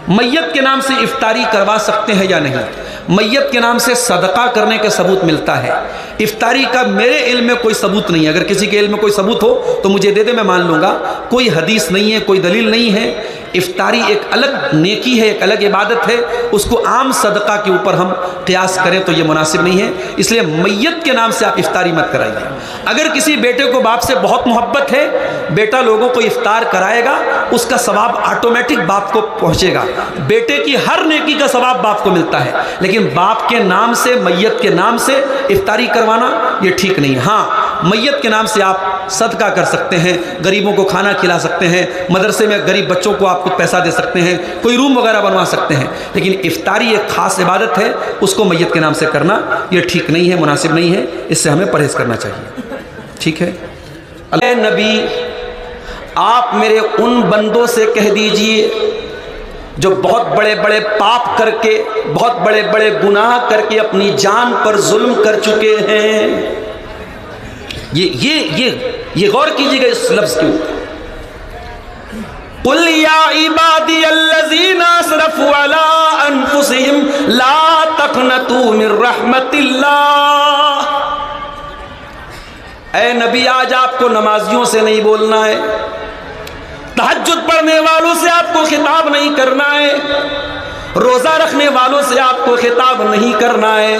میت کے نام سے افطاری کروا سکتے ہیں یا نہیں؟ میت کے نام سے صدقہ کرنے کا ثبوت ملتا ہے، افطاری کا میرے علم میں کوئی ثبوت نہیں ہے۔ اگر کسی کے علم میں کوئی ثبوت ہو تو مجھے دے دے، میں مان لوں گا۔ کوئی حدیث نہیں ہے، کوئی دلیل نہیں ہے۔ افطاری ایک الگ نیکی ہے، ایک الگ عبادت ہے، اس کو عام صدقہ کے اوپر ہم قیاس کریں تو یہ مناسب نہیں ہے۔ اس لیے میت کے نام سے آپ افطاری مت کرائیے۔ اگر کسی بیٹے کو باپ سے بہت محبت ہے، بیٹا لوگوں کو افطار کرائے گا، اس کا ثواب آٹومیٹک باپ کو پہنچے گا۔ بیٹے کی ہر نیکی کا ثواب باپ کو ملتا ہے، لیکن باپ کے نام سے، میت کے نام سے افطاری کروانا یہ ٹھیک نہیں ہے۔ ہاں، میت کے نام سے آپ صدقہ کر سکتے ہیں، غریبوں کو کھانا کھلا سکتے ہیں، مدرسے میں غریب بچوں کو آپ کچھ پیسہ دے سکتے ہیں، کوئی روم وغیرہ بنوا سکتے ہیں، لیکن افطاری ایک خاص عبادت ہے، اس کو میت کے نام سے کرنا یہ ٹھیک نہیں ہے، مناسب نہیں ہے، اس سے ہمیں پرہیز کرنا چاہیے۔ ٹھیک ہے؟ اے نبی، آپ میرے ان بندوں سے کہہ دیجئے جو بہت بڑے بڑے پاپ کر کے، بہت بڑے بڑے گناہ کر کے اپنی جان پر ظلم کر چکے ہیں۔ یہ غور کیجیے گا اس لفظ کے اوپر۔ قُلْ يَا عِبَادِيَ الَّذِينَ أَسْرَفُوا عَلَىٰ أَنفُسِهِمْ لَا تَقْنَطُوا مِن رَحْمَتِ اللَّهِ۔ اے نبی، آج آپ کو نمازیوں سے نہیں بولنا ہے، تہجد پڑھنے والوں سے آپ کو خطاب نہیں کرنا ہے، روزہ رکھنے والوں سے آپ کو خطاب نہیں کرنا ہے۔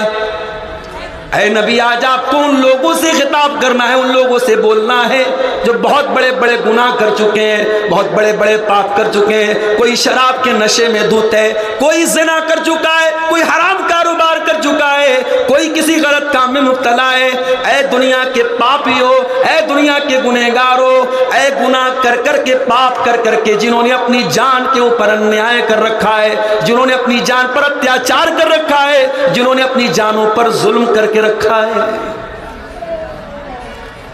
اے نبی، آج آپ کو ان لوگوں سے خطاب کرنا ہے، ان لوگوں سے بولنا ہے جو بہت بڑے بڑے گناہ کر چکے ہیں، بہت بڑے بڑے پاپ کر چکے ہیں۔ کوئی شراب کے نشے میں دھت ہے، کوئی زنا کر چکا ہے، کوئی حرام کاروبار کر چکا ہے، کوئی کسی غلط کام میں مبتلا ہے۔ اے دنیا کے پاپیو، اے دنیا کے گنہگارو، اے گناہ کر کر کے، پاپ کر کر کے، جنہوں نے اپنی جان کے اوپر انیائے کر رکھا ہے، جنہوں نے اپنی جان پر اتیاچار کر رکھا ہے، جنہوں نے اپنی جانوں پر ظلم کر کے رکھا ہے۔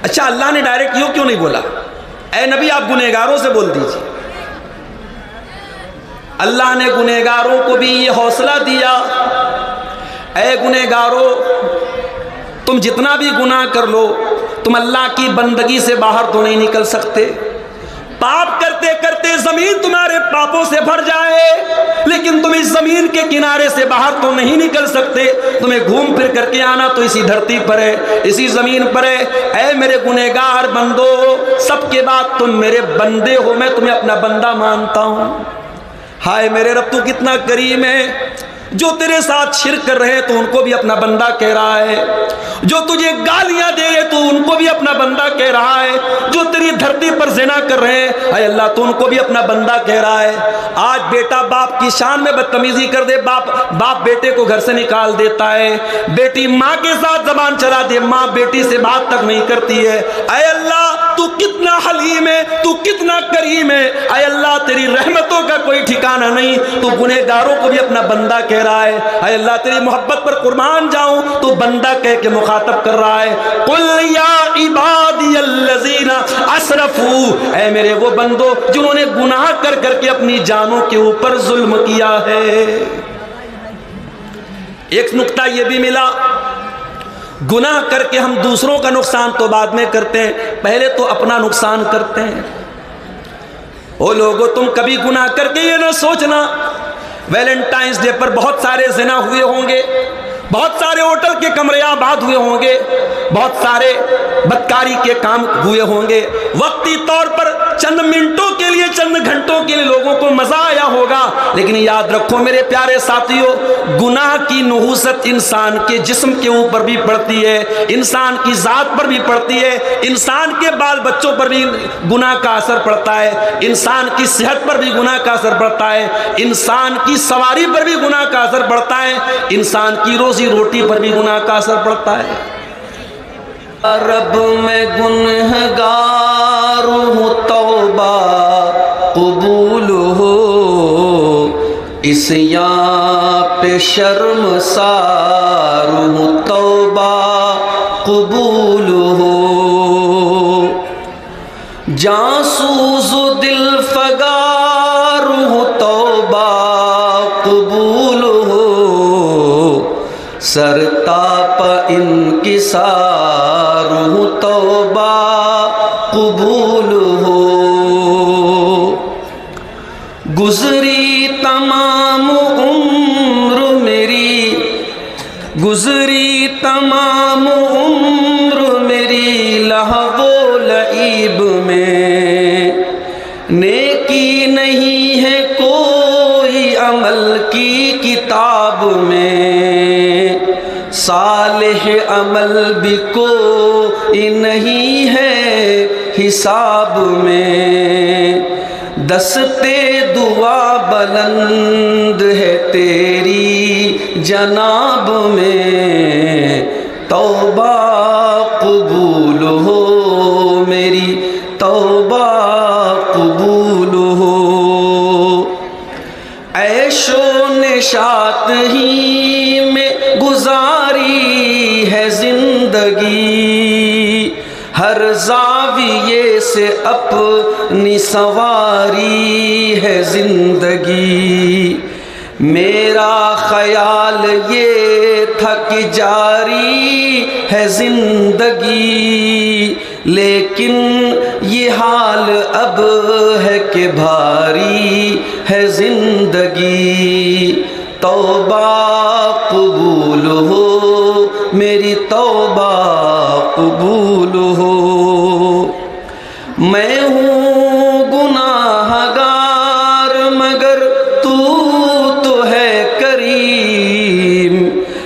اچھا، اللہ نے ڈائریکٹ یوں کیوں نہیں بولا؟ اے نبی، آپ گنہگاروں سے بول دیجیے۔ اللہ نے گنہگاروں کو بھی یہ حوصلہ دیا، اے گنہگارو، تم جتنا بھی گناہ کر لو، تم اللہ کی بندگی سے باہر تو نہیں نکل سکتے۔ پاپ کرتے کرتے زمین تمہارے پاپوں سے بھر جائے، لیکن تم اس زمین کے کنارے سے باہر تو نہیں نکل سکتے، تمہیں گھوم پھر کر کے آنا تو اسی دھرتی پر ہے، اسی زمین پر ہے۔ اے میرے گنہگار بندو، سب کے بعد تم میرے بندے ہو، میں تمہیں اپنا بندہ مانتا ہوں۔ ہائے میرے رب، تو کتنا کریم ہے، جو تیرے ساتھ شرک کر رہے تو ان کو بھی اپنا بندہ کہہ رہا ہے، جو تجھے گالیاں دے رہے تو ان کو بھی اپنا بندہ کہہ رہا ہے، جو تیری دھرتی پر زنا کر رہے ہیں اے اللہ تو ان کو بھی اپنا بندہ کہہ رہا ہے۔ آج بیٹا باپ کی شان میں بدتمیزی کر دے، باپ بیٹے کو گھر سے نکال دیتا ہے، بیٹی ماں کے ساتھ زبان چلا دے، ماں بیٹی سے بات تک نہیں کرتی ہے۔ اے اللہ تو کتنا حلیم ہے، تو کتنا کریم ہے، اے اللہ تیری رحمتوں کا کوئی ٹھکانہ نہیں، تو گنہگاروں کو بھی اپنا بندہ کہہ رہا ہے۔ اے اللہ تیری محبت پر قربان جاؤں، تو بندہ کہہ کے مخاطب کر رہا ہے۔ قل یا عبادی الذین اسرفوا، اے میرے وہ بندو جنہوں نے گناہ کر کر کے اپنی جانوں کے اوپر ظلم کیا ہے۔ ایک نقطہ یہ بھی ملا، گناہ کر کے ہم دوسروں کا نقصان تو بعد میں کرتے ہیں، پہلے تو اپنا نقصان کرتے ہیں۔ او لوگو، تم کبھی گناہ کر کے یہ نہ سوچنا ویلنٹائنز ڈے پر بہت سارے زنا ہوئے ہوں گے، بہت سارے ہوٹل کے کمرے آباد ہوئے ہوں گے، بہت سارے بدکاری کے کام ہوئے ہوں گے، وقتی طور پر چند منٹوں کے لیے، چند گھنٹوں کے لیے لوگوں کو مزہ آیا ہوگا، لیکن یاد رکھو میرے پیارے ساتھیو، گناہ کی نحوست انسان کے جسم کے اوپر بھی پڑتی ہے، انسان کی ذات پر بھی پڑتی ہے، انسان کے بال بچوں پر بھی گناہ کا اثر پڑتا ہے، انسان کی صحت پر بھی گناہ کا اثر پڑتا ہے، انسان کی سواری پر بھی گناہ کا اثر پڑتا ہے، انسان کی روزی روٹی پر بھی گناہ کا اثر پڑتا ہے۔ رب میں گنہگار ہوں، توبہ قبول ہو، عصیاں پہ شرمسار ہوں، توبہ قبول ہو، جاسوس و دل فگار ہوں، توبہ قبول ہو، سرتاپ انکسار ہوں، توبہ قبول ہو، گزری تمام تمام عمر میری لہو و لعب میں، نیکی نہیں ہے کوئی عمل کی کتاب میں، صالح عمل بھی کوئی نہیں ہے حساب میں، دستے دعا بلند ہے تیری جناب میں، توبہ قبول ہو میری توبہ قبول ہو، عیش و نشاط ہی میں گزاری ہے زندگی، ہر زاویے سے اپنی سواری ہے زندگی، میرا خیال یہ تھا کہ جاری ہے زندگی، لیکن یہ حال اب ہے کہ بھاری ہے زندگی، توبہ قبول ہو میری توبہ قبول ہو، میں ہوں گناہ گار مگر تو ہے کریم،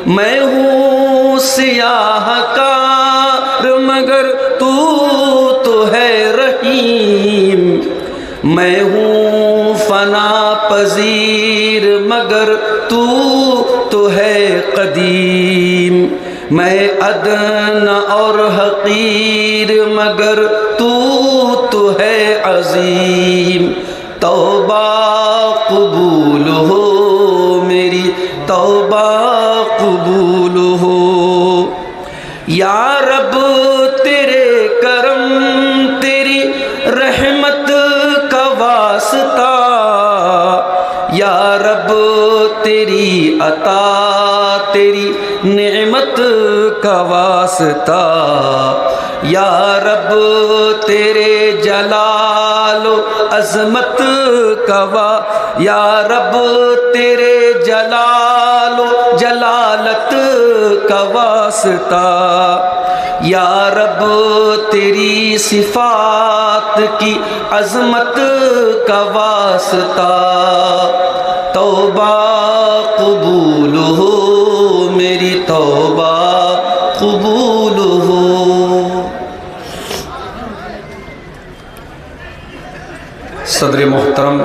میں ہوں سیاہ کار مگر تو ہے رحیم، میں ہوں فنا پذیر مگر تو ہے قدیم، میں ادنیٰ اور حقیر مگر تو ہے عظیم، توبہ قبول ہو میری توبہ قبول ہو، یا رب تیرے کرم تیری رحمت کا واسطہ، یا رب تیری عطا تیری نعمت کا واسطہ، یا رب تیرے جلال و عظمت کا یا رب تیرے جلال و جلالت کا واسطہ، یا رب تیری صفات کی عظمت کا واسطہ، توبہ قبول ہو میری توبہ قبول ہو۔ صدر محترم،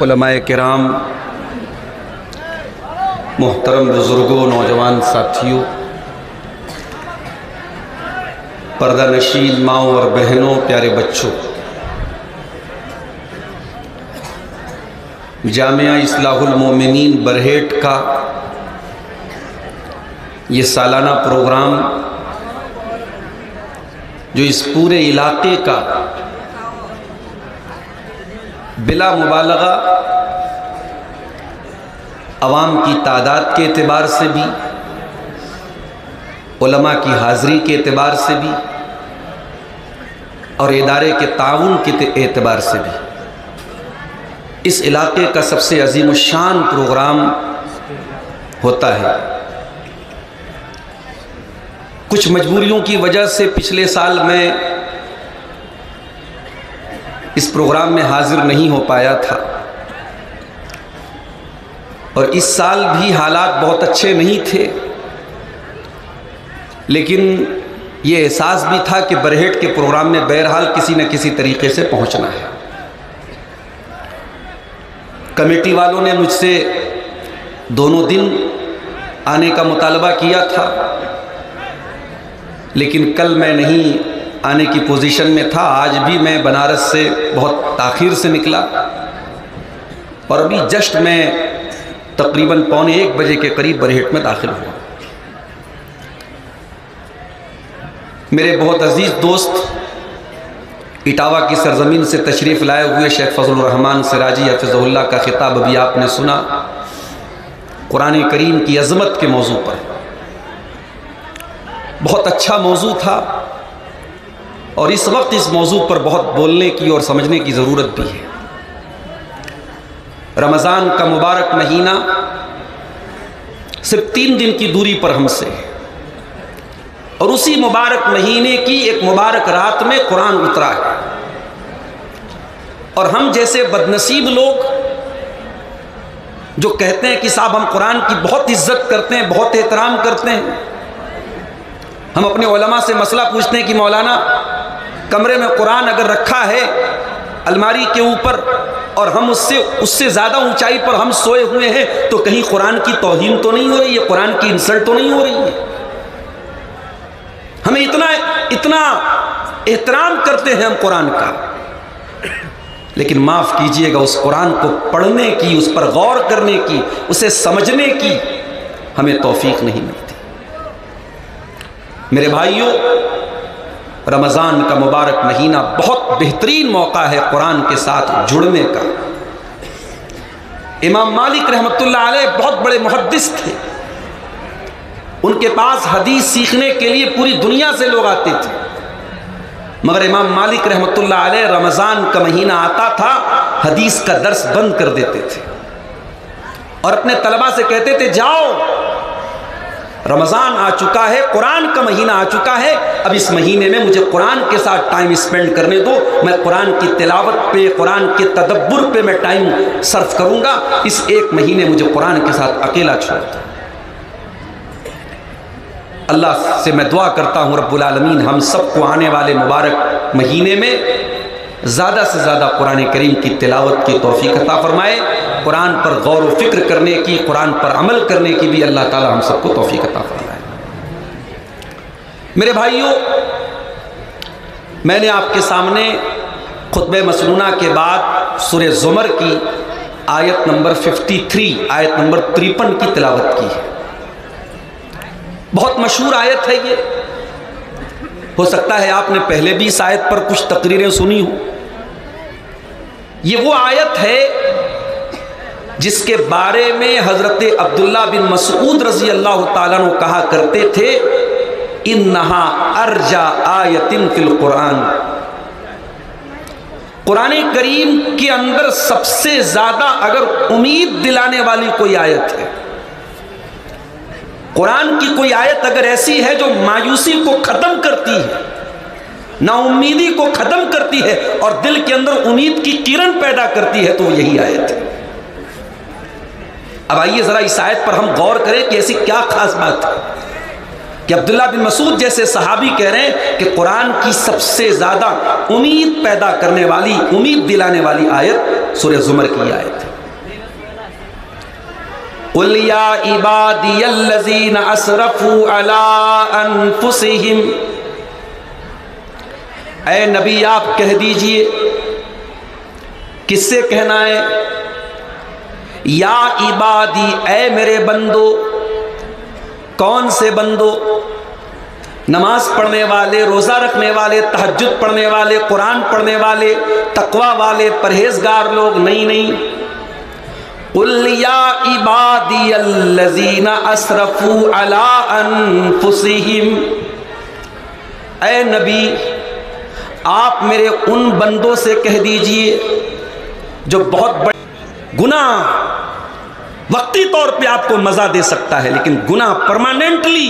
علماء کرام، محترم بزرگوں، نوجوان ساتھیوں، پردہ نشین ماؤں اور بہنوں، پیارے بچوں، جامعہ اصلاح المومنین برہیٹ کا یہ سالانہ پروگرام جو اس پورے علاقے کا بلا مبالغہ عوام کی تعداد کے اعتبار سے بھی، علماء کی حاضری کے اعتبار سے بھی، اور ادارے کے تعاون کے اعتبار سے بھی اس علاقے کا سب سے عظیم الشان پروگرام ہوتا ہے۔ کچھ مجبوریوں کی وجہ سے پچھلے سال میں اس پروگرام میں حاضر نہیں ہو پایا تھا، اور اس سال بھی حالات بہت اچھے نہیں تھے، لیکن یہ احساس بھی تھا کہ برہیٹ کے پروگرام میں بہرحال کسی نہ کسی طریقے سے پہنچنا ہے۔ کمیٹی والوں نے مجھ سے دونوں دن آنے کا مطالبہ کیا تھا، لیکن کل میں نہیں آنے کی پوزیشن میں تھا۔ آج بھی میں بنارس سے بہت تاخیر سے نکلا، اور ابھی جسٹ میں تقریباً 1:15 بجے کے قریب برہیٹ میں داخل ہوا۔ میرے بہت عزیز دوست اٹاوا کی سرزمین سے تشریف لائے ہوئے شیخ فضل الرحمن سراجی حفظہ اللہ کا خطاب ابھی آپ نے سنا، قرآن کریم کی عظمت کے موضوع پر۔ بہت اچھا موضوع تھا، اور اس وقت اس موضوع پر بہت بولنے کی اور سمجھنے کی ضرورت بھی ہے۔ رمضان کا مبارک مہینہ صرف 3 دن کی دوری پر ہم سے، اور اسی مبارک مہینے کی ایک مبارک رات میں قرآن اترا ہے، اور ہم جیسے بدنصیب لوگ جو کہتے ہیں کہ صاحب ہم قرآن کی بہت عزت کرتے ہیں، بہت احترام کرتے ہیں، ہم اپنے علماء سے مسئلہ پوچھتے ہیں کہ مولانا کمرے میں قرآن اگر رکھا ہے الماری کے اوپر اور ہم اس سے زیادہ اونچائی پر ہم سوئے ہوئے ہیں تو کہیں قرآن کی توہین تو نہیں ہو رہی ہے، قرآن کی انسلٹ تو نہیں ہو رہی ہے؟ ہمیں اتنا احترام کرتے ہیں ہم قرآن کا، لیکن معاف کیجئے گا اس قرآن کو پڑھنے کی، اس پر غور کرنے کی، اسے سمجھنے کی ہمیں توفیق نہیں ملتی۔ میرے بھائیوں، رمضان کا مبارک مہینہ بہت بہترین موقع ہے قرآن کے ساتھ جڑنے کا۔ امام مالک رحمۃ اللہ علیہ بہت بڑے محدث تھے، ان کے پاس حدیث سیکھنے کے لیے پوری دنیا سے لوگ آتے تھے، مگر امام مالک رحمۃ اللہ علیہ رمضان کا مہینہ آتا تھا حدیث کا درس بند کر دیتے تھے اور اپنے طلبہ سے کہتے تھے جاؤ رمضان آ چکا ہے، قرآن کا مہینہ آ چکا ہے، اب اس مہینے میں مجھے قرآن کے ساتھ ٹائم اسپینڈ کرنے دو، میں قرآن کی تلاوت پہ، قرآن کے تدبر پہ میں ٹائم صرف کروں گا، اس ایک مہینے مجھے قرآن کے ساتھ اکیلا چھوڑ دو۔ اللہ سے میں دعا کرتا ہوں رب العالمین ہم سب کو آنے والے مبارک مہینے میں زیادہ سے زیادہ قرآن کریم کی تلاوت کی توفیق عطا فرمائے، قرآن پر غور و فکر کرنے کی، قرآن پر عمل کرنے کی بھی اللہ تعالی ہم سب کو توفیق عطا فرمائے۔ میرے بھائیوں، میں نے آپ کے سامنے خطبہ مسنونہ کے بعد سورہ زمر کی آیت نمبر 53، آیت نمبر 53 کی تلاوت کی ہے۔ بہت مشہور آیت ہے یہ، ہو سکتا ہے آپ نے پہلے بھی اس آیت پر کچھ تقریریں سنی ہوں۔ یہ وہ آیت ہے جس کے بارے میں حضرت عبداللہ بن مسعود رضی اللہ تعالیٰ عنہ کہا کرتے تھے انہا ارجا آیت فی القرآن، قرآن کریم کے اندر سب سے زیادہ اگر امید دلانے والی کوئی آیت ہے، قرآن کی کوئی آیت اگر ایسی ہے جو مایوسی کو ختم کرتی ہے، نا امیدی کو ختم کرتی ہے اور دل کے اندر امید کی کرن پیدا کرتی ہے، تو وہ یہی آیت ہے۔ اب آئیے ذرا اس آیت پر ہم غور کریں کہ ایسی کیا خاص بات ہے کہ عبداللہ بن مسعود جیسے صحابی کہہ رہے ہیں کہ قرآن کی سب سے زیادہ امید پیدا کرنے والی، امید دلانے والی آیت سورہ زمر کی آیت ہے۔ قُلْ يَا عِبَادِيَ الَّذِينَ أَسْرَفُوا عَلَىٰ أَنفُسِهِمْ، اے نبی آپ کہہ دیجئے، کس سے کہنا ہے؟ یا عبادی، اے میرے بندو، کون سے بندو؟ نماز پڑھنے والے، روزہ رکھنے والے، تہجد پڑھنے والے، قرآن پڑھنے والے، تقوی والے، پرہیزگار لوگ؟ نہیں۔ قُلْ يَا عِبَادِيَ الَّذِينَ أَسْرَفُوا عَلَىٰ أَنفُسِهِمْ، اے نبی آپ میرے ان بندوں سے کہہ دیجئے جو بہت بڑے گناہ وقتی طور پہ آپ کو مزہ دے سکتا ہے، لیکن گناہ پرماننٹلی،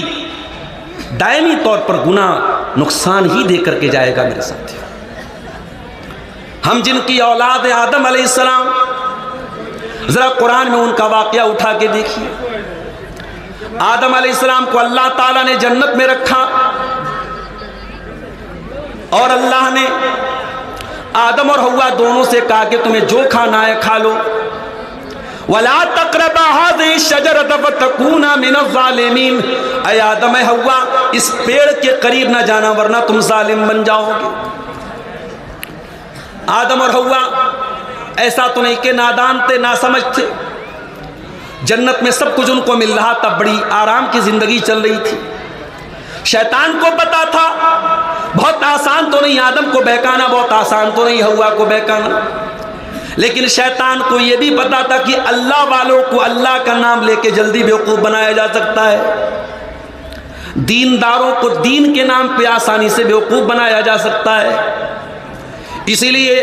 دائمی طور پر گناہ نقصان ہی دے کر کے جائے گا۔ میرے ساتھی، ہم جن کی اولاد ہے آدم علیہ السلام، ذرا قرآن میں ان کا واقعہ اٹھا کے دیکھیے۔ آدم علیہ السلام کو اللہ تعالیٰ نے جنت میں رکھا اور اللہ نے آدم اور حوا دونوں سے کہا کہ تمہیں جو کھانا ہے کھا لو، وَلَا تَقْرَبَا هَٰذِهِ الشَّجَرَةَ فَتَكُونَا مِنَ الظَّالِمِينَ، اے آدم اے حوا اس پیڑ کے قریب نہ جانا ورنہ تم ظالم بن جاؤ گے۔ آدم اور حوا ایسا تو نہیں کہ نادان تھے، ناسمجھ تھے، جنت میں سب کچھ ان کو مل رہا تھا، بڑی آرام کی زندگی چل رہی تھی۔ شیطان کو پتا تھا بہت آسان تو نہیں آدم کو بہکانا، بہت آسان تو نہیں حوا کو بہکانا، لیکن شیطان کو یہ بھی پتا تھا کہ اللہ والوں کو اللہ کا نام لے کے جلدی بیوقوف بنایا جا سکتا ہے، دینداروں کو دین کے نام پہ آسانی سے بیوقوف بنایا جا سکتا ہے۔ اسی لیے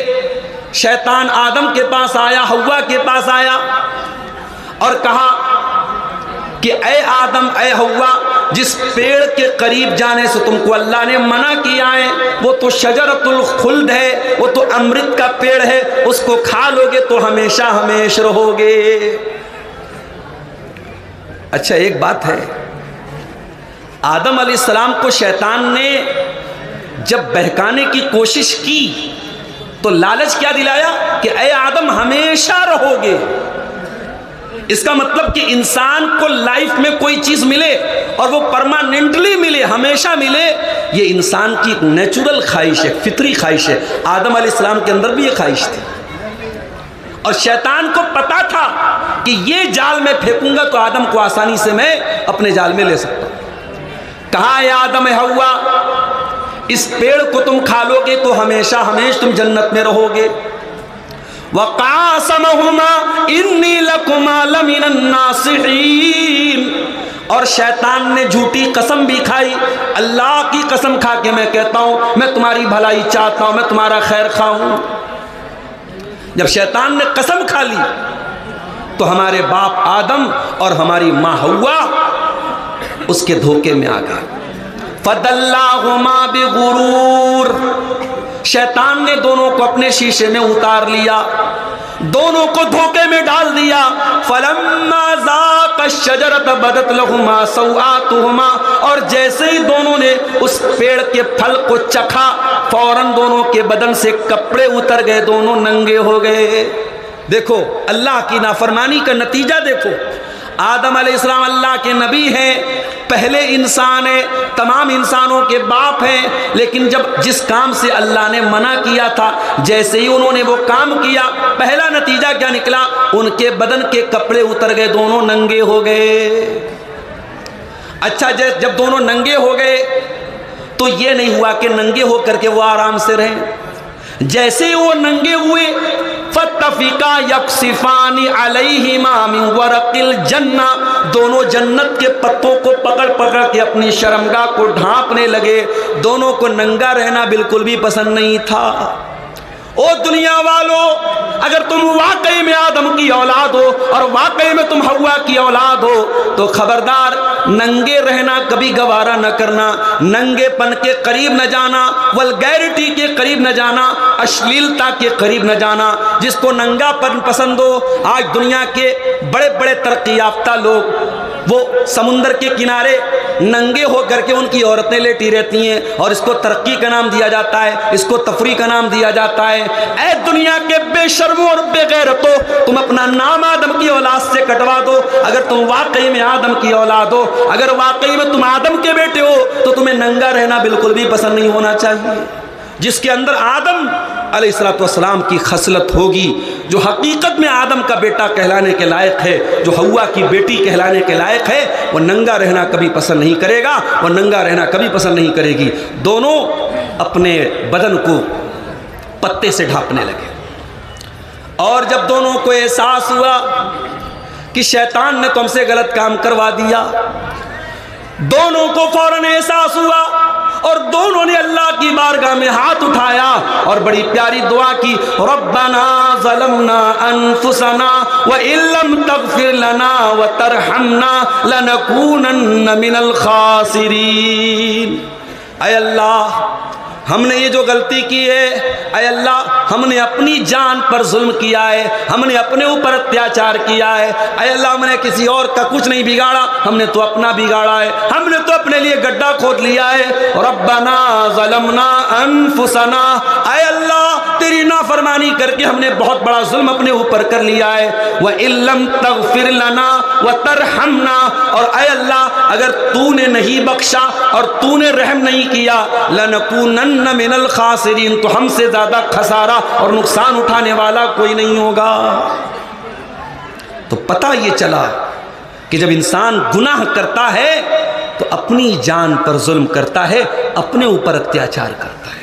شیطان آدم کے پاس آیا، حوا کے پاس آیا اور کہا کہ اے آدم اے حوا، جس پیڑ کے قریب جانے سے تم کو اللہ نے منع کیا ہے وہ تو شجرۃ الخلد ہے، وہ تو امرت کا پیڑ ہے، اس کو کھا لو گے تو ہمیشہ ہمیشہ رہو گے۔ اچھا ایک بات ہے، آدم علیہ السلام کو شیطان نے جب بہکانے کی کوشش کی تو لالچ کیا دلایا کہ اے آدم ہمیشہ رہو گے۔ اس کا مطلب کہ انسان کو لائف میں کوئی چیز ملے اور وہ پرماننٹلی ملے، ہمیشہ ملے، یہ انسان کی نیچرل خواہش ہے، فطری خواہش ہے۔ آدم علیہ السلام کے اندر بھی یہ خواہش تھی، اور شیطان کو پتا تھا کہ یہ جال میں پھینکوں گا تو آدم کو آسانی سے میں اپنے جال میں لے سکتا ہوں۔ کہا اے آدم اے حوا، اس پیڑ کو تم کھا لو گے تو ہمیشہ ہمیشہ تم جنت میں رہو گے۔ وَقَاسَمَهُمَا إِنِّي لَكُمَا لَمِنَ النَّاصِحِينَ، اور شیطان نے جھوٹی قسم بھی کھائی، اللہ کی قسم کھا کے میں کہتا ہوں میں تمہاری بھلائی چاہتا ہوں، میں تمہارا خیر خواہ ہوں۔ جب شیطان نے قسم کھا لی تو ہمارے باپ آدم اور ہماری ماں حوا اس کے دھوکے میں آ گئے۔ فَدَلَّاهُمَا بِغُرُورٍ، شیطان نے دونوں کو اپنے شیشے میں اتار لیا، دونوں کو دھوکے میں ڈال دیا۔ فَلَمَّا ذَاقَا الشَّجَرَةَ بَدَتْ لَهُمَا سَوْآتُهُمَا، اور جیسے ہی دونوں نے اس پیڑ کے پھل کو چکھا فوراً دونوں کے بدن سے کپڑے اتر گئے، دونوں ننگے ہو گئے۔ دیکھو اللہ کی نافرمانی کا نتیجہ دیکھو۔ آدم علیہ السلام اللہ کے نبی ہیں، پہلے انسان ہیں، تمام انسانوں کے باپ ہیں، لیکن جب جس کام سے اللہ نے منع کیا تھا جیسے ہی انہوں نے وہ کام کیا پہلا نتیجہ کیا نکلا؟ ان کے بدن کے کپڑے اتر گئے، دونوں ننگے ہو گئے۔ اچھا جب دونوں ننگے ہو گئے تو یہ نہیں ہوا کہ ننگے ہو کر کے وہ آرام سے رہیں، جیسے ہی وہ ننگے ہوئے فَاتَّفِقَا يَقْصِفَانِ عَلَيْهِمَا مِنْ وَرَقِ الْجَنَّةِ، دونوں جنت کے پتوں کو پکڑ پکڑ کے اپنی شرمگاہ کو ڈھانپنے لگے۔ دونوں کو ننگا رہنا بالکل بھی پسند نہیں تھا۔ او دنیا والو، اگر تم واقعی میں آدم کی اولاد ہو اور واقعی میں تم حوا کی اولاد ہو تو خبردار ننگے رہنا کبھی گوارا نہ کرنا، ننگے پن کے قریب نہ جانا، ولگیرٹی کے قریب نہ جانا، اشلیلتا کے قریب نہ جانا۔ جس کو ننگا پن پسند ہو، آج دنیا کے بڑے بڑے ترقی یافتہ لوگ وہ سمندر کے کنارے ننگے ہو کر کے ان کی عورتیں لیٹی رہتی ہیں، اور اس کو ترقی کا نام دیا جاتا ہے، اس کو تفریح کا نام دیا جاتا ہے۔ اے دنیا کے بے شرموں اور بے غیرتوں، تم اپنا نام آدم کی اولاد سے کٹوا دو۔ اگر تم واقعی میں آدم کی اولاد ہو، اگر واقعی میں تم آدم کے بیٹے ہو تو تمہیں ننگا رہنا بالکل بھی پسند نہیں ہونا چاہیے۔ جس کے اندر آدم علیہ السلام کی خصلت ہوگی، جو حقیقت میں آدم کا بیٹا کہلانے کے لائق ہے، جو حوا کی بیٹی کہلانے کے لائق ہے، وہ ننگا رہنا کبھی پسند نہیں کرے گا، وہ ننگا رہنا کبھی پسند نہیں کرے گی۔ دونوں اپنے بدن کو پتے سے ڈھانپنے لگے، اور جب دونوں کو احساس ہوا کہ شیطان نے تو ہم سے غلط کام کروا دیا، دونوں کو فوراً احساس ہوا اور دونوں نے اللہ کی بارگاہ میں ہاتھ اٹھایا اور بڑی پیاری دعا کی، ربنا ظلمنا انفسنا وان لم تغفر لنا وترحمنا لنکونن من الخاسرین۔ اے اللہ، ہم نے یہ جو غلطی کی ہے، اے اللہ ہم نے اپنی جان پر ظلم کیا ہے، ہم نے اپنے اوپر اتیاچار کیا ہے، اے اللہ ہم نے کسی اور کا کچھ نہیں بگاڑا، ہم نے تو اپنا بگاڑا ہے، ہم نے تو اپنے لیے گڈھا کھود لیا ہے۔ ربنا ظلمنا انفسنا، اے اللہ تیری نافرمانی کر کے ہم نے بہت بڑا ظلم اپنے اوپر کر لیا ہے۔ وَإِن لَّمْ تَغْفِرْ لَنَا وَتَرْحَمْنَا، اور اے اللہ اگر تو نے نہیں بخشا اور تو نے رحم نہیں کیا، لَنَكُونَنَّ مِنَ الْخَاسِرِينَ، تو ہم سے زیادہ خسارہ اور نقصان اٹھانے والا کوئی نہیں ہوگا۔ تو پتہ یہ چلا کہ جب انسان گناہ کرتا ہے تو اپنی جان پر ظلم کرتا ہے، اپنے اوپر اتیاچار کرتا ہے۔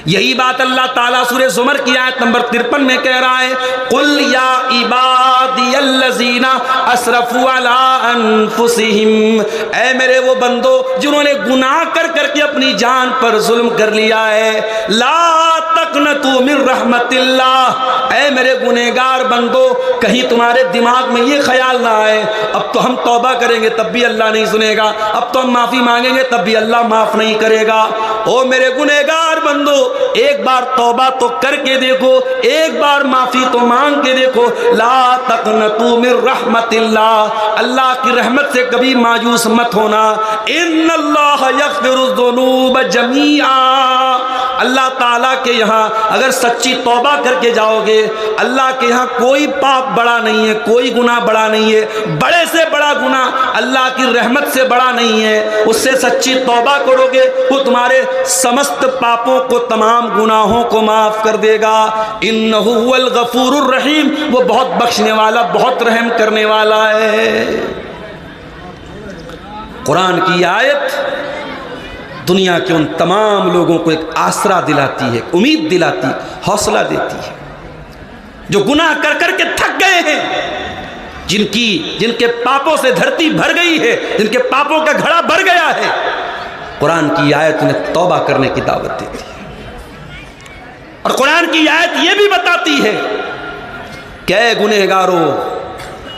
یہی بات اللہ تعالیٰ سورہ زمر کی آیت نمبر 53 میں کہہ رہا ہے، قُلْ يَا عِبَادِيَ الَّذِينَ أَسْرَفُوا عَلَىٰ أَنفُسِهِمْ، اے میرے وہ بندو جنہوں نے گناہ کر کر کے اپنی جان پر ظلم کر لیا ہے، لَا تقنطوا من رحمت اللہ، اے میرے گنہگار بندو کہیں تمہارے دماغ میں یہ خیال نہ آئے اب تو ہم توبہ کریں گے تب بھی اللہ نہیں سنے گا، اب تو ہم معافی مانگیں گے تب بھی اللہ معاف نہیں کرے گا۔ او میرے گنہگار بندو ایک بار توبہ تو کر کے دیکھو، ایک بار معافی تو مانگ کے دیکھو۔ لا تقنطوا من رحمت اللہ، اللہ کی رحمت سے کبھی مایوس مت ہونا۔ ان اللہ یغفر الذنوب جمیعا، اللہ تعالیٰ کے یہاں اگر سچی توبہ کر کے جاؤ گے، اللہ کے یہاں کوئی پاپ بڑا نہیں ہے، کوئی گناہ بڑا نہیں ہے، بڑے سے بڑا گناہ اللہ کی رحمت سے بڑا نہیں ہے۔ اس سے سچی توبہ کرو گے وہ تمہارے سمست پاپوں کو، تمام گناہوں کو معاف کر دے گا۔ انہ هو الغفور الرحیم، وہ بہت بخشنے والا، بہت رحم کرنے والا ہے۔ قرآن کی آیت دنیا کے ان تمام لوگوں کو ایک آسرا دلاتی ہے، امید دلاتی ہے، حوصلہ دیتی ہے جو گناہ کر کر کے تھک گئے ہیں، جن کے پاپوں سے دھرتی بھر گئی ہے، جن کے پاپوں کا گھڑا بھر گیا ہے۔ قرآن کی آیت انہیں توبہ کرنے کی دعوت دیتی ہے، اور قرآن کی آیت یہ بھی بتاتی ہے کہ اے گنہگارو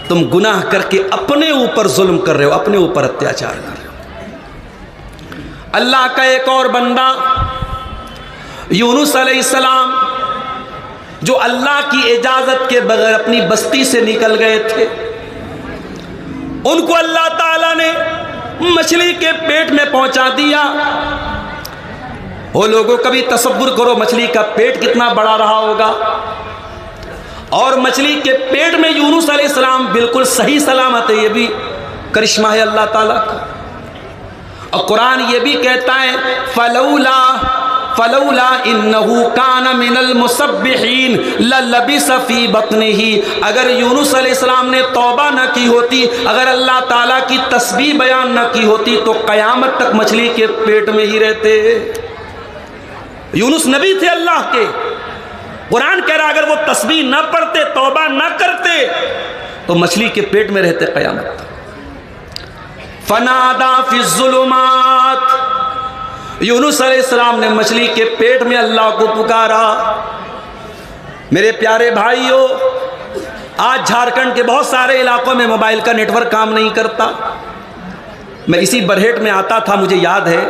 تم گناہ کر کے اپنے اوپر ظلم کر رہے ہو، اپنے اوپر اتیاچار کر رہے ہو۔ اللہ کا ایک اور بندہ یونس علیہ السلام جو اللہ کی اجازت کے بغیر اپنی بستی سے نکل گئے تھے، ان کو اللہ تعالیٰ نے مچھلی کے پیٹ میں پہنچا دیا۔ وہ لوگوں کبھی تصور کرو مچھلی کا پیٹ کتنا بڑا رہا ہوگا، اور مچھلی کے پیٹ میں یونس علیہ السلام بالکل صحیح سلامت ہے، یہ بھی کرشمہ ہے اللہ تعالیٰ کا۔ اور قرآن یہ بھی کہتا ہے فلولا انہو کان من المسبحین للبث فی بطنہ، اگر یونس علیہ السلام نے توبہ نہ کی ہوتی، اگر اللہ تعالیٰ کی تسبیح بیان نہ کی ہوتی تو قیامت تک مچھلی کے پیٹ میں ہی رہتے۔ یونس نبی تھے اللہ کے، قرآن کہہ رہا اگر وہ تسبیح نہ پڑھتے، توبہ نہ کرتے تو مچھلی کے پیٹ میں رہتے قیامت تک۔ فنادا فی الظلمات، یونس علیہ السلام نے مچھلی کے پیٹ میں اللہ کو پکارا۔ میرے پیارے بھائیوں، آج جھارکھنڈ کے بہت سارے علاقوں میں موبائل کا نیٹ ورک کام نہیں کرتا۔ میں اسی برہیٹ میں آتا تھا، مجھے یاد ہے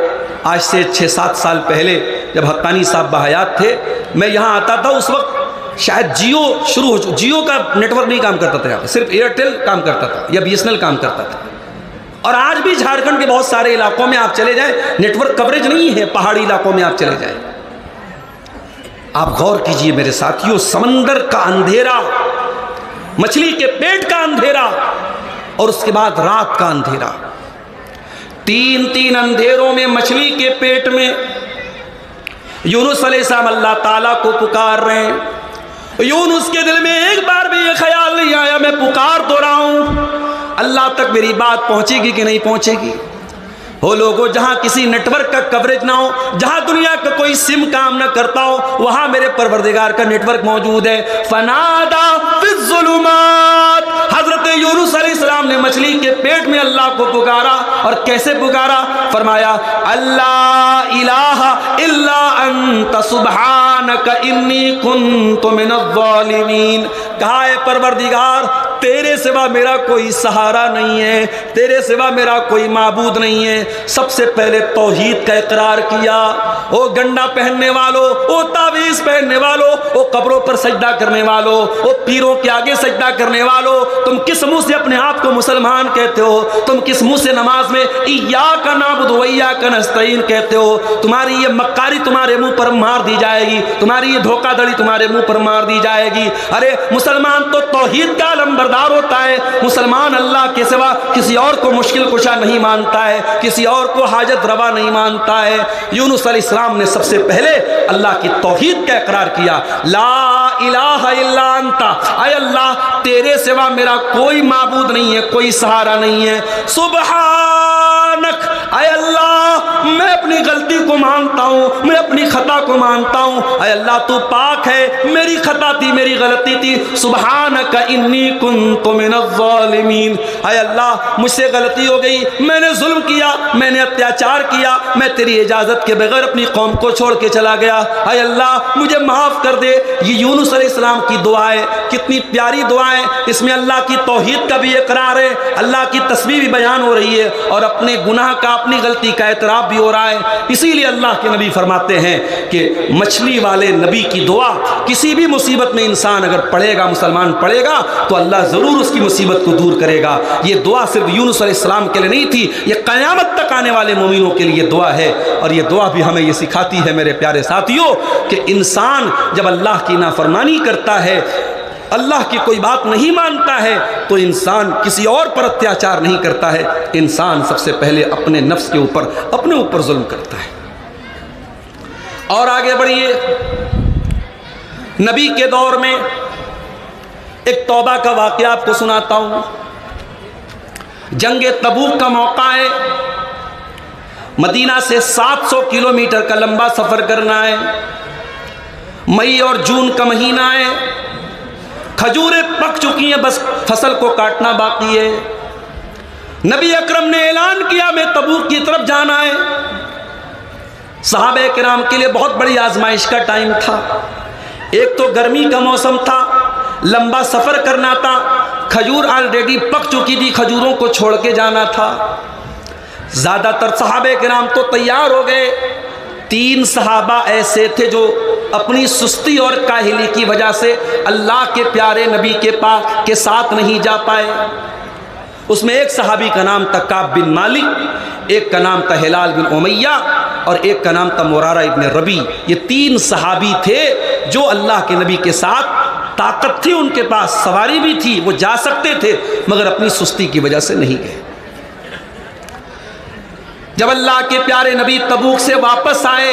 آج سے 6-7 سال پہلے جب حقانی صاحب بحیات تھے، میں یہاں آتا تھا، اس وقت شاید جیو کا نیٹ ورک نہیں کام کرتا تھا، صرف ایئرٹیل کام کرتا تھا یا بی ایس این ایل کام کرتا تھا۔ اور آج بھی جھارکھنڈ کے بہت سارے علاقوں میں آپ چلے جائیں نیٹ ورک کوریج نہیں ہے، پہاڑی علاقوں میں آپ چلے جائیں۔ آپ غور کیجئے میرے ساتھیوں، سمندر کا اندھیرا، مچھلی کے پیٹ کا اندھیرا، اور اس کے بعد رات کا اندھیرا، تین اندھیروں میں مچھلی کے پیٹ میں یونس علیہ السلام اللہ تعالیٰ کو پکار رہے ہیں۔ یونس کے دل میں ایک بار بھی یہ خیال نہیں آیا میں پکار تو رہا ہوں، اللہ تک میری بات پہنچے گی کہ نہیں پہنچے گی۔ وہ لوگوں جہاں کسی نیٹ ورک کا کوریج نہ ہو، جہاں دنیا کا کوئی سم کام نہ کرتا ہو، وہاں میرے پروردگار کا نیٹ ورک موجود ہے۔ فنادا فی الظلمات، حضرت یونس علیہ السلام نے مچھلی کے پیٹ میں اللہ کو پکارا، اور کیسے پکارا؟ فرمایا اللہ الہ الا انت سبحانک انی کنت من الظالمین، کہا اے پروردگار تیرے سوا میرا کوئی سہارا نہیں ہے، تیرے سوا میرا کوئی معبود نہیں ہے۔ سب سے پہلے توحید کا اقرار کیا۔ او گنڈا پہننے والوں، او تعویذ پہننے والوں، او قبروں پر سجدہ کرنے والوں، او پیروں کے آگے سجدہ کرنے والوں، تم کس منہ سے اپنے آپ کو مسلمان کہتے ہو؟ تم کس منہ سے نماز میں ایاک نعبد و ایاک نستعین کہتے ہو؟ تمہاری یہ مکاری تمہارے منہ پر مار دی جائے گی، تمہاری یہ دھوکہ دھڑی تمہارے منہ پر مار دی جائے گی۔ ارے مسلمان تو توحید کا علمبردار ہوتا ہے، مسلمان اللہ کے سوا کسی اور کو مشکل کشا نہیں مانتا ہے، کسی اور کو حاجت روا نہیں مانتا ہے۔ یونس علیہ السلام نے سب سے پہلے اللہ کی توحید کا اقرار کیا، لا الہ الا انت، اے اللہ تیرے سوا میرا کوئی معبود نہیں ہے، کوئی سہارا نہیں ہے۔ سبحانک، اے اللہ میں اپنی غلطی کو مانتا ہوں، میں اپنی خطا کو مانتا ہوں، اے اللہ تو پاک ہے، میری خطا تھی، میری غلطی تھی، سبحانک انی کنت من الظالمین، اے اللہ مجھ سے غلطی ہو گئی، میں نے ظلم کیا، میں نے اتیاچار کیا، میں تیری اجازت کے بغیر اپنی قوم کو چھوڑ کے چلا گیا، اے اللہ مجھے معاف کر دے۔ یہ یونس علیہ السلام کی دعا ہے، کتنی پیاری دعا ہے، اس میں اللہ کی توحید کا بھی اقرار ہے، اللہ کی تسبیح بھی بیان ہو رہی ہے، اور اپنے گناہ کا، اپنی غلطی کا اعتراف بھی ہو رہا ہے۔ اسی لیے اللہ کے نبی فرماتے ہیں کہ مچھلی والے نبی کی دعا کسی بھی مصیبت میں انسان اگر پڑھے گا، مسلمان پڑھے گا تو اللہ ضرور اس کی مصیبت کو دور کرے گا۔ یہ دعا صرف یونس علیہ السلام کے لیے نہیں تھی، یہ قیامت تک آنے والے مومنوں کے لیے دعا ہے، اور یہ دعا بھی ہمیں یہ سکھاتی ہے میرے پیارے ساتھیوں کہ انسان جب اللہ کی نافرمانی کرتا ہے، اللہ کی کوئی بات نہیں مانتا ہے، تو انسان کسی اور پر اتیاچار نہیں کرتا ہے، انسان سب سے پہلے اپنے نفس کے اوپر، اپنے اوپر ظلم کرتا ہے۔ اور آگے بڑھیے، نبی کے دور میں ایک توبہ کا واقعہ آپ کو سناتا ہوں۔ جنگ تبوک کا موقع ہے، مدینہ سے 700 کلومیٹر کا لمبا سفر کرنا ہے، مئی اور جون کا مہینہ ہے، کھجوریں پک چکی ہیں، بس فصل کو کاٹنا باقی ہے۔ نبی اکرم نے اعلان کیا میں تبوک کی طرف جانا ہے۔ صحابہ کرام کے لیے بہت بڑی آزمائش کا ٹائم تھا، ایک تو گرمی کا موسم تھا، لمبا سفر کرنا تھا، کھجور آلریڈی پک چکی تھی، کھجوروں کو چھوڑ کے جانا تھا۔ زیادہ تر صحابہ کرام تو تیار ہو گئے، 3 صحابہ ایسے تھے جو اپنی سستی اور کاہلی کی وجہ سے اللہ کے پیارے نبی کے پاک کے ساتھ نہیں جا پائے۔ اس میں ایک صحابی کا نام تھا کعب بن مالک، ایک کا نام تھا ہلال بن امیہ، اور ایک کا نام تھا مرارہ ابن ربی۔ یہ 3 صحابی تھے جو اللہ کے نبی کے ساتھ، طاقت تھی ان کے پاس، سواری بھی تھی، وہ جا سکتے تھے، مگر اپنی سستی کی وجہ سے نہیں گئے۔ جب اللہ کے پیارے نبی تبوک سے واپس آئے،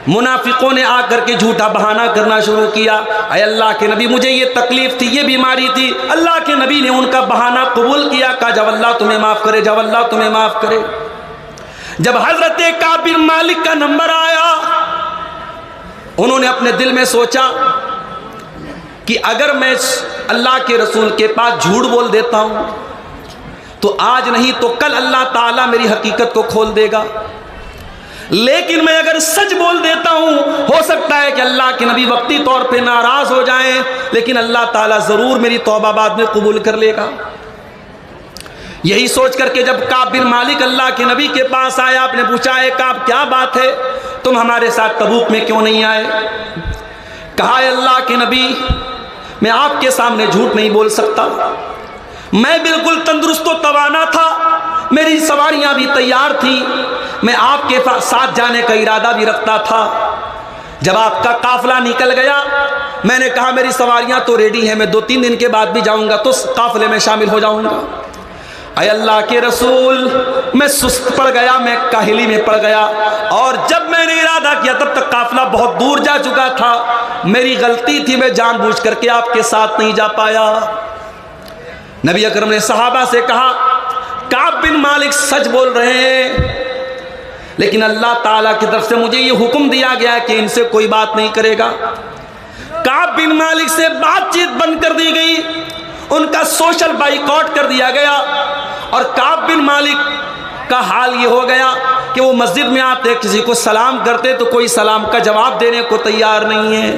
منافقوں نے آ کر کے جھوٹا بہانہ کرنا شروع کیا، اے اللہ کے نبی مجھے یہ تکلیف تھی، یہ بیماری تھی۔ اللہ کے نبی نے ان کا بہانہ قبول کیا، کہا جب اللہ تمہیں معاف کرے، جب اللہ تمہیں معاف کرے۔ جب حضرت کعب بن مالک کا نمبر آیا، انہوں نے اپنے دل میں سوچا کہ اگر میں اللہ کے رسول کے پاس جھوٹ بول دیتا ہوں تو آج نہیں تو کل اللہ تعالیٰ میری حقیقت کو کھول دے گا، لیکن میں اگر سچ بول دیتا ہوں ہو سکتا ہے کہ اللہ کے نبی وقتی طور پہ ناراض ہو جائیں، لیکن اللہ تعالیٰ ضرور میری توبہ بعد میں قبول کر لے گا۔ یہی سوچ کر کے جب کعب بن مالک اللہ کے نبی کے پاس آیا، آپ نے پوچھا ہے کعب کیا بات ہے، تم ہمارے ساتھ تبوک میں کیوں نہیں آئے؟ کہا ہے اللہ کے نبی میں آپ کے سامنے جھوٹ نہیں بول سکتا، میں بالکل تندرست و توانا تھا، میری سواریاں بھی تیار تھیں، میں آپ کے ساتھ جانے کا ارادہ بھی رکھتا تھا۔ جب آپ کا قافلہ نکل گیا، میں نے کہا میری سواریاں تو ریڈی ہیں، میں 2-3 دن کے بعد بھی جاؤں گا تو قافلے میں شامل ہو جاؤں گا۔ اے اللہ کے رسول میں سست پڑ گیا، میں کاہلی میں پڑ گیا، اور جب میں نے ارادہ کیا تب تک قافلہ بہت دور جا چکا تھا، میری غلطی تھی، میں جان بوجھ کر کے آپ کے ساتھ نہیں جا پایا۔ نبی اکرم نے صحابہ سے کہا کعب بن مالک سچ بول رہے ہیں، لیکن اللہ تعالیٰ کی طرف سے مجھے یہ حکم دیا گیا کہ ان سے کوئی بات نہیں کرے گا۔ کعب بن مالک سے بات چیت بند کر دی گئی، ان کا سوشل بائیکاٹ کر دیا گیا، اور کعب بن مالک کا حال یہ ہو گیا کہ وہ مسجد میں آتے، کسی کو سلام کرتے تو کوئی سلام کا جواب دینے کو تیار نہیں ہے۔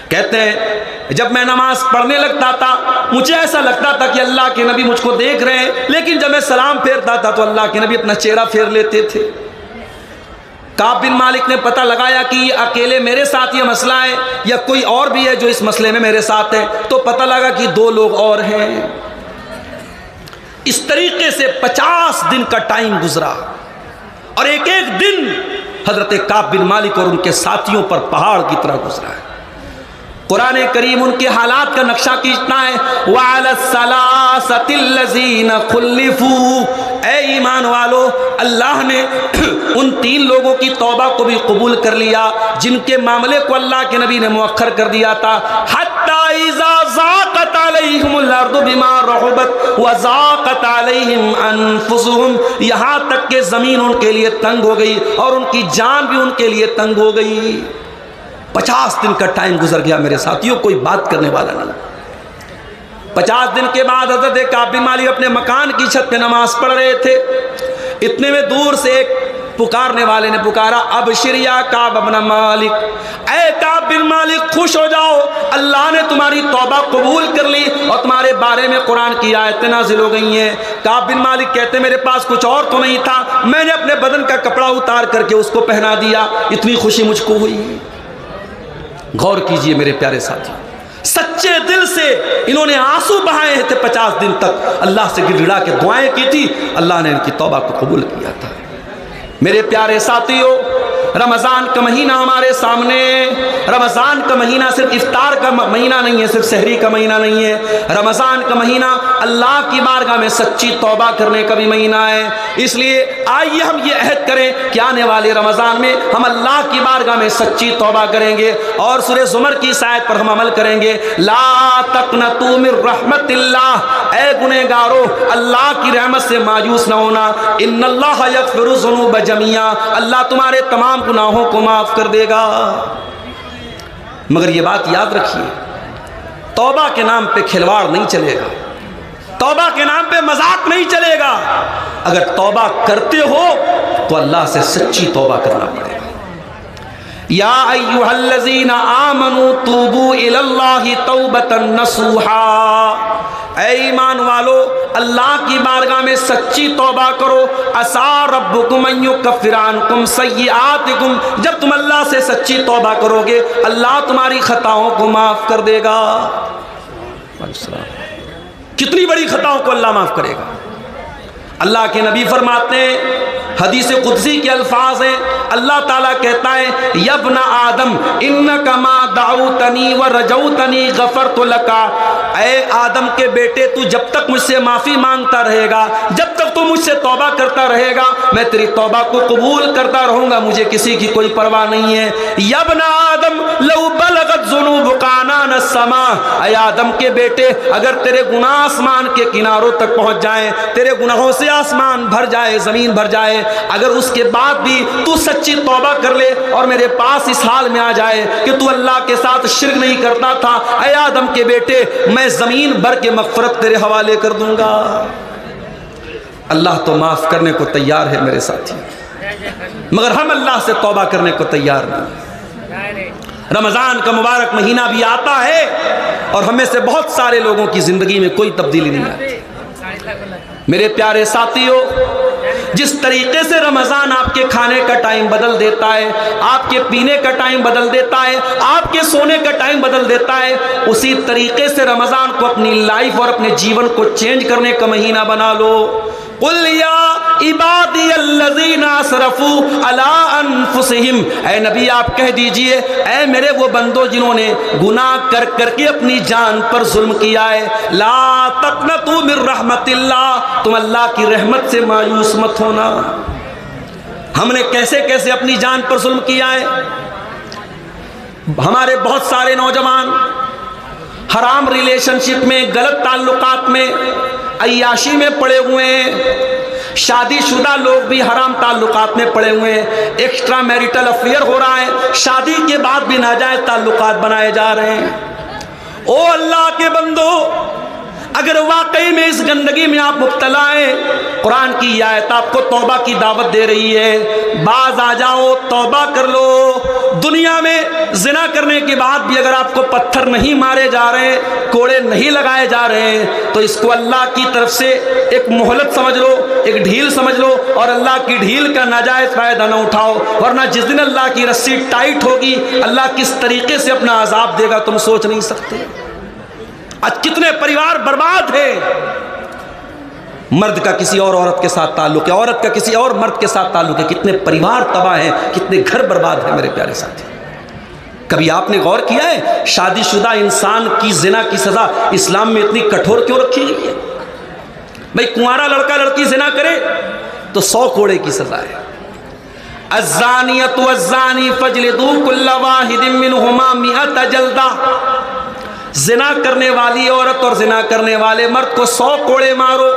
کہتے ہیں جب میں نماز پڑھنے لگتا تھا مجھے ایسا لگتا تھا کہ اللہ کے نبی مجھ کو دیکھ رہے ہیں، لیکن جب میں سلام پھیرتا تھا تو اللہ کے نبی اپنا چہرہ پھیر لیتے تھے۔ کعب بن مالک نے پتہ لگایا کہ یہ اکیلے میرے ساتھ یہ مسئلہ ہے یا کوئی اور بھی ہے جو اس مسئلے میں میرے ساتھ ہے، تو پتہ لگا کہ 2 لوگ اور ہیں۔ اس طریقے سے 50 دن کا ٹائم گزرا، اور ایک ایک دن حضرت کعب بن مالک اور ان کے ساتھیوں پر پہاڑ کی طرح گزرا ہے۔ قرآن کریم ان کے حالات کا نقشہ کھینچتا ہے، وَعَلَى الثَّلَاثَةِ الَّذِينَ خُلِّفُوا، اے ایمان والو اللہ نے ان 3 لوگوں کی توبہ کو بھی قبول کر لیا جن کے معاملے کو اللہ کے نبی نے مؤخر کر دیا تھا۔ حَتَّى إِذَا ضَاقَتْ عَلَيْهِمُ الْأَرْضُ بما رحبت وضاقت علیہم انفسہم، یہاں تک کہ زمین ان کے لیے تنگ ہو گئی اور ان کی جان بھی ان کے لیے تنگ ہو گئی۔ 50 دن کا ٹائم گزر گیا میرے ساتھیوں، کوئی بات کرنے والا نہیں۔ 50 دن کے بعد حضرت کعب بن مالک اپنے مکان کی چھت پہ نماز پڑھ رہے تھے، اتنے میں دور سے ایک پکارنے والے نے پکارا، ابشر یا کعب بن مالک، اے کعب بن مالک خوش ہو جاؤ، اللہ نے تمہاری توبہ قبول کر لی اور تمہارے بارے میں قرآن کی آیتیں نازل ہو گئی ہیں۔ کعب بن مالک کہتے میرے پاس کچھ اور تو نہیں تھا، میں نے اپنے بدن کا کپڑا اتار کر کے اس کو پہنا دیا، اتنی خوشی مجھ کو ہوئی۔ غور کیجئے میرے پیارے ساتھی، سچے دل سے انہوں نے آنسو بہائے تھے، 50 دن تک اللہ سے گڑ گڑا کے دعائیں کی تھی، اللہ نے ان کی توبہ کو قبول کیا تھا۔ میرے پیارے ساتھیوں، رمضان کا مہینہ ہمارے سامنے، رمضان کا مہینہ صرف افطار کا مہینہ نہیں ہے، صرف سحری کا مہینہ نہیں ہے، رمضان کا مہینہ اللہ کی بارگاہ میں سچی توبہ کرنے کا بھی مہینہ ہے۔ اس لیے آئیے ہم یہ عہد کریں کہ آنے والے رمضان میں ہم اللہ کی بارگاہ میں سچی توبہ کریں گے اور سورہ زمر کی اس آیت پر ہم عمل کریں گے، لا تقنطوا من رحمت اللہ، اے گنہگارو اللہ کی رحمت سے مایوس نہ ہونا، ان اللہ یغفر الذنوب جميعا، اللہ تمہارے تمام گناہوں کو معاف کر دے گا۔ مگر یہ بات یاد رکھیے، توبہ کے نام پہ کھلواڑ نہیں چلے گا، توبہ کے نام پہ مذاق نہیں چلے گا۔ اگر توبہ کرتے ہو تو اللہ سے سچی توبہ کرنا پڑے گا۔ یا ایھا الذین آمنوا توبوا الی اللہ توبۃ نصوحا، اے ایمان والو اللہ کی بارگاہ میں سچی توبہ کرو، عسیٰ ربکم ان یکفر عنکم سیئاتکم، جب تم اللہ سے سچی توبہ کرو گے اللہ تمہاری خطاؤں کو معاف کر دے گا۔ کتنی بڑی خطاؤں کو اللہ معاف کرے گا۔ اللہ کے نبی فرماتے ہیں، حدیث قدسی کے الفاظ ہیں، اللہ تعالیٰ کہتا ہے یا ابن آدم انک ما دعوتنی ورجوتنی غفرت لک، اے آدم کے بیٹے تو جب تک مجھ سے معافی مانگتا رہے گا، جب تک تو مجھ سے توبہ کرتا رہے گا میں تیری توبہ کو قبول کرتا رہوں گا، مجھے کسی کی کوئی پرواہ نہیں ہے۔ یا ابن آدم لو بلغت ذنوبک عنان السماء، اے آدم کے بیٹے اگر تیرے گناہ آسمان کے کناروں تک پہنچ جائیں، تیرے گناہوں سے آسمان بھر جائے، زمین بھر جائے، اگر اس کے بعد بھی تو سچی توبہ کر لے اور میرے پاس اس حال میں آ جائے کہ تو اللہ کے ساتھ شرک نہیں کرتا تھا، اے آدم کے بیٹے میں زمین بھر کے مغفرت تیرے حوالے کر دوں گا۔ اللہ تو معاف کرنے کو تیار ہے میرے ساتھی، مگر ہم اللہ سے توبہ کرنے کو تیار نہیں۔ رمضان کا مبارک مہینہ بھی آتا ہے اور ہمیں سے بہت سارے لوگوں کی زندگی میں کوئی تبدیلی نہیں آتی۔ میرے پیارے ساتھیوں، جس طریقے سے رمضان آپ کے کھانے کا ٹائم بدل دیتا ہے، آپ کے پینے کا ٹائم بدل دیتا ہے، آپ کے سونے کا ٹائم بدل دیتا ہے، اسی طریقے سے رمضان کو اپنی لائف اور اپنے جیون کو چینج کرنے کا مہینہ بنا لو۔ قل یا عبادی الذین اسرفوا علی انفسہم، اے نبی آپ کہہ دیجئے اے میرے وہ بندوں جنہوں نے گناہ کر کر کے اپنی جان پر ظلم کیا ہے، لا تقنطوا من رحمت اللہ، تم اللہ کی رحمت سے مایوس مت ہونا۔ ہم نے کیسے کیسے اپنی جان پر ظلم کیا ہے؟ ہمارے بہت سارے نوجوان حرام ریلیشن شپ میں، غلط تعلقات میں، عیاشی میں پڑے ہوئے ہیں، شادی شدہ لوگ بھی حرام تعلقات میں پڑے ہوئے ہیں، ایکسٹرا میریٹل افیئر ہو رہا ہے، شادی کے بعد بھی ناجائز تعلقات بنائے جا رہے ہیں۔ او اللہ کے بندو، اگر واقعی میں اس گندگی میں آپ مبتلا ہیں، قرآن کی یہ آیت آپ کو توبہ کی دعوت دے رہی ہے، باز آ جاؤ، توبہ کر لو۔ دنیا میں زنا کرنے کے بعد بھی اگر آپ کو پتھر نہیں مارے جا رہے، کوڑے نہیں لگائے جا رہے ہیں، تو اس کو اللہ کی طرف سے ایک مہلت سمجھ لو، ایک ڈھیل سمجھ لو، اور اللہ کی ڈھیل کا ناجائز فائدہ نہ اٹھاؤ، ورنہ جس دن اللہ کی رسی ٹائٹ ہوگی اللہ کس طریقے سے اپنا عذاب دے گا تم سوچ نہیں سکتے۔ آج کتنے پریوار برباد ہیں، مرد کا کسی اور عورت کے ساتھ تعلق ہے، عورت کا کسی اور مرد کے ساتھ تعلق ہے، کتنے پریوار تباہ ہیں، کتنے گھر برباد ہیں میرے پیارے ساتھی۔ کبھی آپ نے غور کیا ہے شادی شدہ انسان کی زنا کی سزا اسلام میں اتنی کٹھور کیوں رکھی گئی ہے؟ بھئی کنوارا لڑکا لڑکی زنا کرے تو 100 کوڑے کی سزا ہے۔ الزانیۃ والزانی فاجلدوا کل واحد منہما 100 جلدہ، زنا کرنے والی عورت اور زنا کرنے والے مرد کو 100 کوڑے مارو،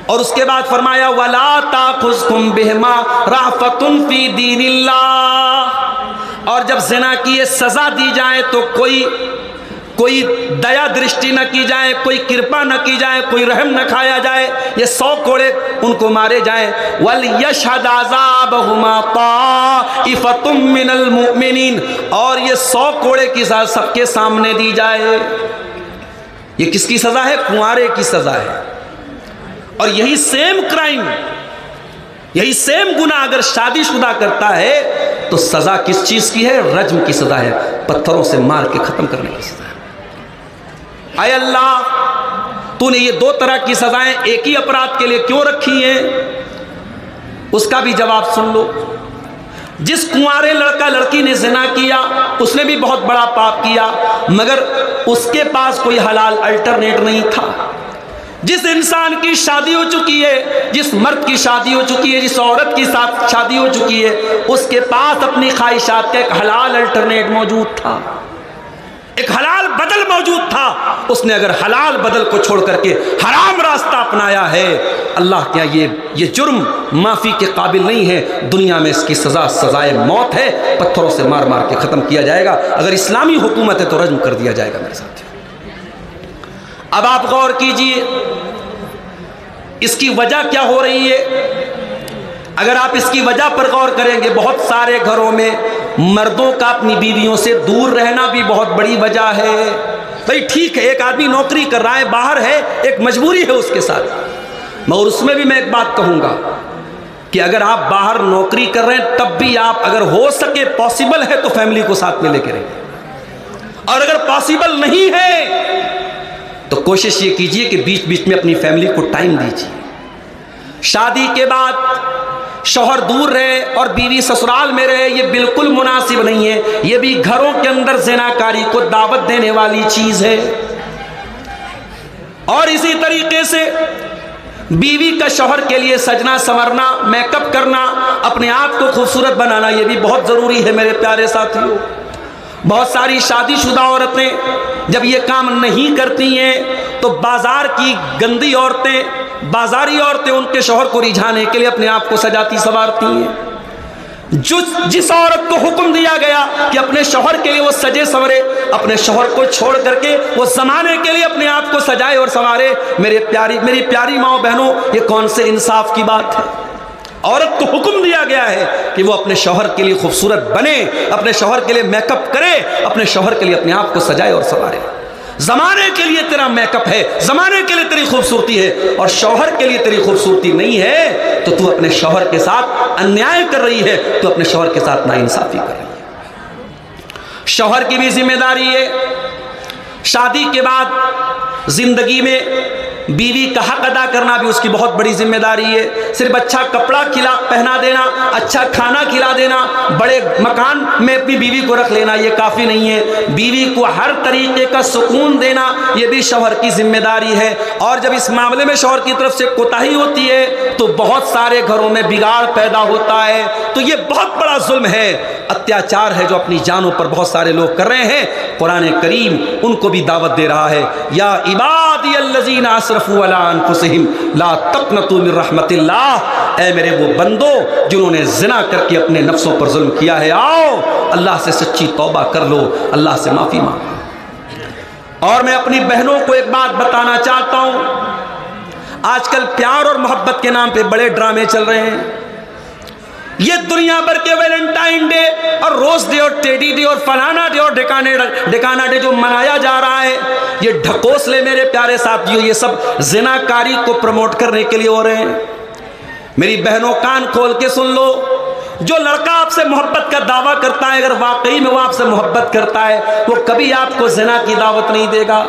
اور اس کے بعد فرمایا وَلَا تَأْخُذْكُمْ بِهِمَا رَأْفَةٌ فِي دِينِ اللَّهِ، اور جب زنا کی یہ سزا دی جائے تو کوئی دیا درشٹی نہ کی جائے، کوئی کرپا نہ کی جائے، کوئی رحم نہ کھایا جائے، یہ 100 کوڑے ان کو مارے جائیں۔ وَلْيَشْهَدْ عَذَابَهُمَا طَائِفَةٌ مِّنَ الْمُؤْمِنِينَ، اور یہ 100 کوڑے کی سزا سب کے سامنے دی جائے۔ یہ کس کی سزا ہے؟ کنوارے کی سزا ہے۔ اور یہی سیم کرائم، یہی سیم گناہ اگر شادی شدہ کرتا ہے تو سزا کس چیز کی ہے؟ رجم کی سزا ہے، پتھروں سے مار کے ختم کرنے کی سزا ہے۔ اے اللہ، تو نے یہ 2 طرح کی سزائیں ایک ہی اپرادھ کے لیے کیوں رکھی ہیں؟ اس کا بھی جواب سن لو۔ جس کنوارے لڑکا لڑکی نے زنا کیا اس نے بھی بہت بڑا پاپ کیا، مگر اس کے پاس کوئی حلال الٹرنیٹ نہیں تھا۔ جس انسان کی شادی ہو چکی ہے، جس مرد کی شادی ہو چکی ہے، جس عورت کی ساتھ شادی ہو چکی ہے، اس کے پاس اپنی خواہشات کا ایک حلال الٹرنیٹ موجود تھا، ایک حلال بدل موجود تھا۔ اس نے اگر حلال بدل کو چھوڑ کر کے حرام راستہ اپنایا ہے، اللہ کیا یہ جرم معافی کے قابل نہیں ہے۔ دنیا میں اس کی سزا سزائے موت ہے، پتھروں سے مار مار کے ختم کیا جائے گا۔ اگر اسلامی حکومت ہے تو رجم کر دیا جائے گا میرے ساتھ۔ اب آپ غور کیجئے اس کی وجہ کیا ہو رہی ہے۔ اگر آپ اس کی وجہ پر غور کریں گے، بہت سارے گھروں میں مردوں کا اپنی بیویوں سے دور رہنا بھی بہت بڑی وجہ ہے۔ بھئی ٹھیک ہے، ایک آدمی نوکری کر رہا ہے، باہر ہے، ایک مجبوری ہے اس کے ساتھ، مگر اس میں بھی میں ایک بات کہوں گا کہ اگر آپ باہر نوکری کر رہے ہیں تب بھی آپ اگر ہو سکے پاسبل ہے تو فیملی کو ساتھ میں لے کے رہیں، اور اگر پاسبل نہیں ہے تو کوشش یہ کیجئے کہ بیچ بیچ میں اپنی فیملی کو ٹائم دیجئے۔ شادی کے بعد شوہر دور رہے اور بیوی سسرال میں رہے، یہ بالکل مناسب نہیں ہے۔ یہ بھی گھروں کے اندر زناکاری کو دعوت دینے والی چیز ہے۔ اور اسی طریقے سے بیوی کا شوہر کے لیے سجنا سنورنا، میک اپ کرنا، اپنے آپ کو خوبصورت بنانا، یہ بھی بہت ضروری ہے میرے پیارے ساتھیوں۔ بہت ساری شادی شدہ عورتیں جب یہ کام نہیں کرتی ہیں تو بازار کی گندی عورتیں، بازاری عورتیں ان کے شوہر کو رجھانے کے لیے اپنے آپ کو سجاتی سنوارتی ہیں۔ جس عورت کو حکم دیا گیا کہ اپنے شوہر کے لیے وہ سجے سنورے، اپنے شوہر کو چھوڑ کر کے وہ زمانے کے لیے اپنے آپ کو سجائے اور سنوارے، میری پیاری ماں بہنوں، یہ کون سے انصاف کی بات ہے؟ عورت کو حکم دیا گیا ہے کہ وہ اپنے شوہر کے لیے خوبصورت بنے، اپنے شوہر کے لیے میک اپ کرے، اپنے شوہر کے لیے اپنے آپ کو سجائے اور سنوارے۔ زمانے کے لیے تیرا میک اپ ہے، زمانے کے لیے تیری خوبصورتی ہے، اور شوہر کے لیے تیری خوبصورتی نہیں ہے تو اپنے شوہر کے ساتھ انیائے کر رہی ہے، تو اپنے شوہر کے ساتھ ناانصافی کر رہی ہے۔ شوہر کی بھی ذمہ داری ہے شادی کے بعد زندگی میں بیوی کا حق ادا کرنا بھی اس کی بہت بڑی ذمہ داری ہے۔ صرف اچھا کپڑا پہنا دینا، اچھا کھانا کھلا دینا، بڑے مکان میں اپنی بیوی کو رکھ لینا یہ کافی نہیں ہے۔ بیوی کو ہر طریقے کا سکون دینا یہ بھی شوہر کی ذمہ داری ہے۔ اور جب اس معاملے میں شوہر کی طرف سے کوتاہی ہوتی ہے تو بہت سارے گھروں میں بگاڑ پیدا ہوتا ہے۔ تو یہ بہت بڑا ظلم ہے، اتیاچار ہے جو اپنی جانوں پر بہت سارے لوگ کر رہے ہیں۔ قرآن کریم ان کو بھی دعوت دے رہا ہے، یا عبادی الذین اسرفوا علی انفسہم لا تقنطوا من رحمت اللہ، اے میرے وہ بندو جنہوں نے زنا کر کے اپنے نفسوں پر ظلم کیا ہے، آؤ اللہ سے سچی توبہ کر لو، اللہ سے معافی مانگو۔ اور میں اپنی بہنوں کو ایک بات بتانا چاہتا ہوں، آج کل پیار اور محبت کے نام پہ بڑے ڈرامے چل رہے ہیں۔ یہ دنیا بھر کے ویلنٹائن ڈے اور روز ڈے اور ٹیڈی ڈے اور فلانا ڈے اور ڈیکانا ڈے جو منایا جا رہا ہے، یہ ڈھکوسلے میرے پیارے ساتھیوں، یہ سب زناکاری کو پروموٹ کرنے کے لیے ہو رہے ہیں۔ میری بہنوں کان کھول کے سن لو، جو لڑکا آپ سے محبت کا دعویٰ کرتا ہے، اگر واقعی میں وہ آپ سے محبت کرتا ہے، وہ کبھی آپ کو زنا کی دعوت نہیں دے گا۔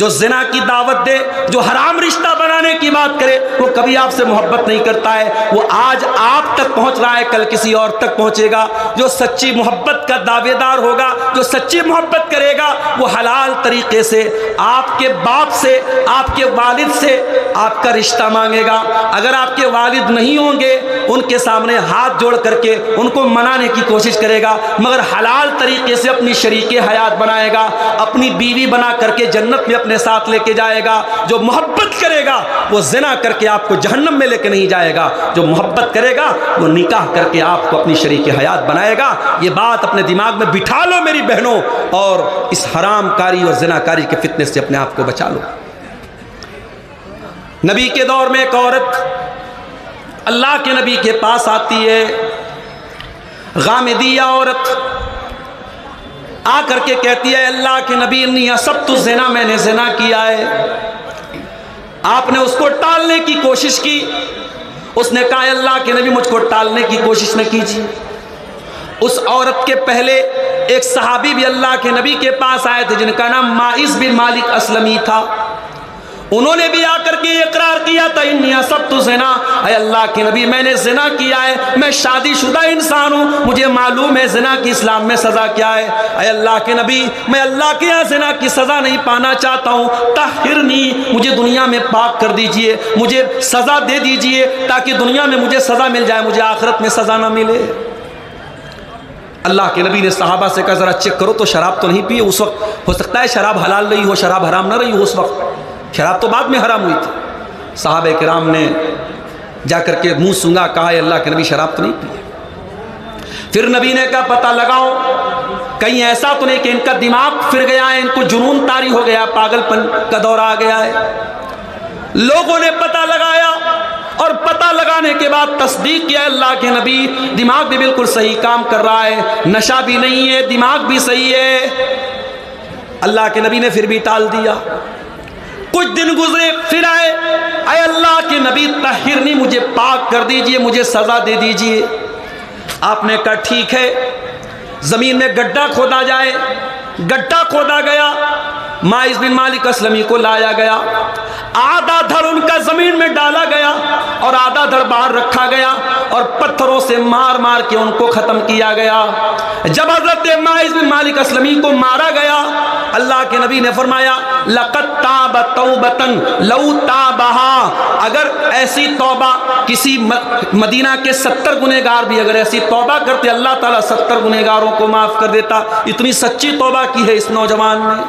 جو زنا کی دعوت دے، جو حرام رشتہ بنانے کی بات کرے، وہ کبھی آپ سے محبت نہیں کرتا ہے۔ وہ آج آپ تک پہنچ رہا ہے، کل کسی اور تک پہنچے گا۔ جو سچی محبت کا دعوے دار ہوگا، جو سچی محبت کرے گا، وہ حلال طریقے سے آپ کے باپ سے، آپ کے والد سے آپ کا رشتہ مانگے گا۔ اگر آپ کے والد نہیں ہوں گے ان کے سامنے ہاتھ جوڑ کر کے ان کو منانے کی کوشش کرے گا، مگر حلال طریقے سے اپنی شریک حیات بنائے گا، اپنی بیوی بنا کر کے جنت میں اپنے ساتھ لے کے جائے گا۔ جو محبت کرے گا وہ زنا کر کے آپ کو جہنم میں لے کے نہیں جائے گا، جو محبت کرے گا وہ نکاح کر کے آپ کو اپنی شریک حیات بنائے گا۔ یہ بات اپنے دماغ میں بٹھا لو میری بہنوں، اور اس حرام کاری اور زنا کاری کے فتنے سے اپنے آپ کو بچا لو۔ نبی کے دور میں ایک عورت اللہ کے نبی کے پاس آتی ہے، غامدیہ عورت آ کر کے کہتی ہے اللہ کے نبی انی اصبت الزنا، میں نے زنا کیا ہے۔ آپ نے اس کو ٹالنے کی کوشش کی، اس نے کہا اللہ کے نبی مجھ کو ٹالنے کی کوشش نہ کیجیے۔ اس عورت کے پہلے ایک صحابی بھی اللہ کے نبی کے پاس آئے تھے جن کا نام ماعز بن مالک اسلمی تھا، انہوں نے بھی آ کر کے اقرار کیا تھا انی اصبت زنا، اے اللہ کے نبی میں نے زنا کیا ہے، میں شادی شدہ انسان ہوں، مجھے معلوم ہے زنا کی اسلام میں سزا کیا ہے، اے اللہ کے نبی میں اللہ کے یہاں زنا کی سزا نہیں پانا چاہتا ہوں، طہرنی مجھے دنیا میں پاک کر دیجئے، مجھے سزا دے دیجئے تاکہ دنیا میں مجھے سزا مل جائے، مجھے آخرت میں سزا نہ ملے۔ اللہ کے نبی نے صحابہ سے کہا ذرا چیک کرو تو شراب تو نہیں پی، اس وقت ہو سکتا ہے شراب حلال رہی ہو، شراب حرام نہ رہی ہو، اس وقت شراب تو بعد میں حرام ہوئی تھی۔ صحابہ کرام نے جا کر کے منہ سونگا، کہا ہے اللہ کے نبی شراب تو نہیں پی۔ پھر نبی نے کہا پتہ لگاؤ کہیں ایسا تو نہیں کہ ان کا دماغ پھر گیا ہے، ان کو جنون طاری ہو گیا، پاگل پن کا دور آ گیا ہے۔ لوگوں نے پتہ لگایا اور پتہ لگانے کے بعد تصدیق کیا اللہ کے نبی دماغ بھی بالکل صحیح کام کر رہا ہے، نشہ بھی نہیں ہے، دماغ بھی صحیح ہے۔ اللہ کے نبی نے پھر بھی ٹال دیا۔ کچھ دن گزرے، پھر آئے، اے اللہ کے نبی طہرنی مجھے پاک کر دیجئے، مجھے سزا دے دیجئے۔ آپ نے کہا ٹھیک ہے، زمین میں گڈھا کھودا جائے۔ گڈھا کھودا گیا، ماعز بن مالک اسلمی کو لایا گیا، آدھا دھڑ ان کا زمین میں ڈالا گیا اور آدھا دھڑ باہر رکھا گیا اور پتھروں سے مار مار کے ان کو ختم کیا گیا۔ جب حضرت ماعز بن مالک اسلمی کو مارا گیا، اللہ کے نبی نے فرمایا لقد تاب توبتن لو تابہا، اگر ایسی توبہ کسی مدینہ کے 70 گنہگار بھی اگر ایسی توبہ کرتے اللہ تعالیٰ 70 گنہگاروں کو معاف کر دیتا۔ اتنی سچی توبہ کی ہے اس نوجوان نے۔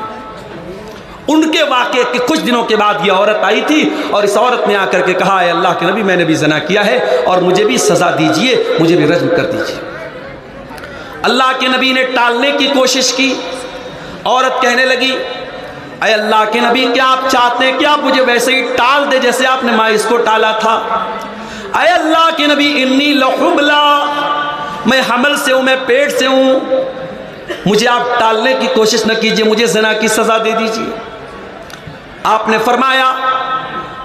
ان کے واقعے کے کچھ دنوں کے بعد یہ عورت آئی تھی اور اس عورت نے آ کر کے کہا ہے اللہ کے نبی میں نے بھی زنا کیا ہے اور مجھے بھی سزا دیجئے، مجھے بھی رجم کر دیجئے۔ اللہ کے نبی نے ٹالنے کی کوشش کی، عورت کہنے لگی اے اللہ کے نبی کیا آپ چاہتے ہیں کہ آپ مجھے ویسے ہی ٹال دے جیسے آپ نے ماعز کو ٹالا تھا؟ اے اللہ کے نبی انی لحبلا، میں حمل سے ہوں، میں پیٹ سے ہوں، مجھے آپ ٹالنے کی کوشش نہ کیجئے، مجھے زنا کی سزا دے دیجئے۔ آپ نے فرمایا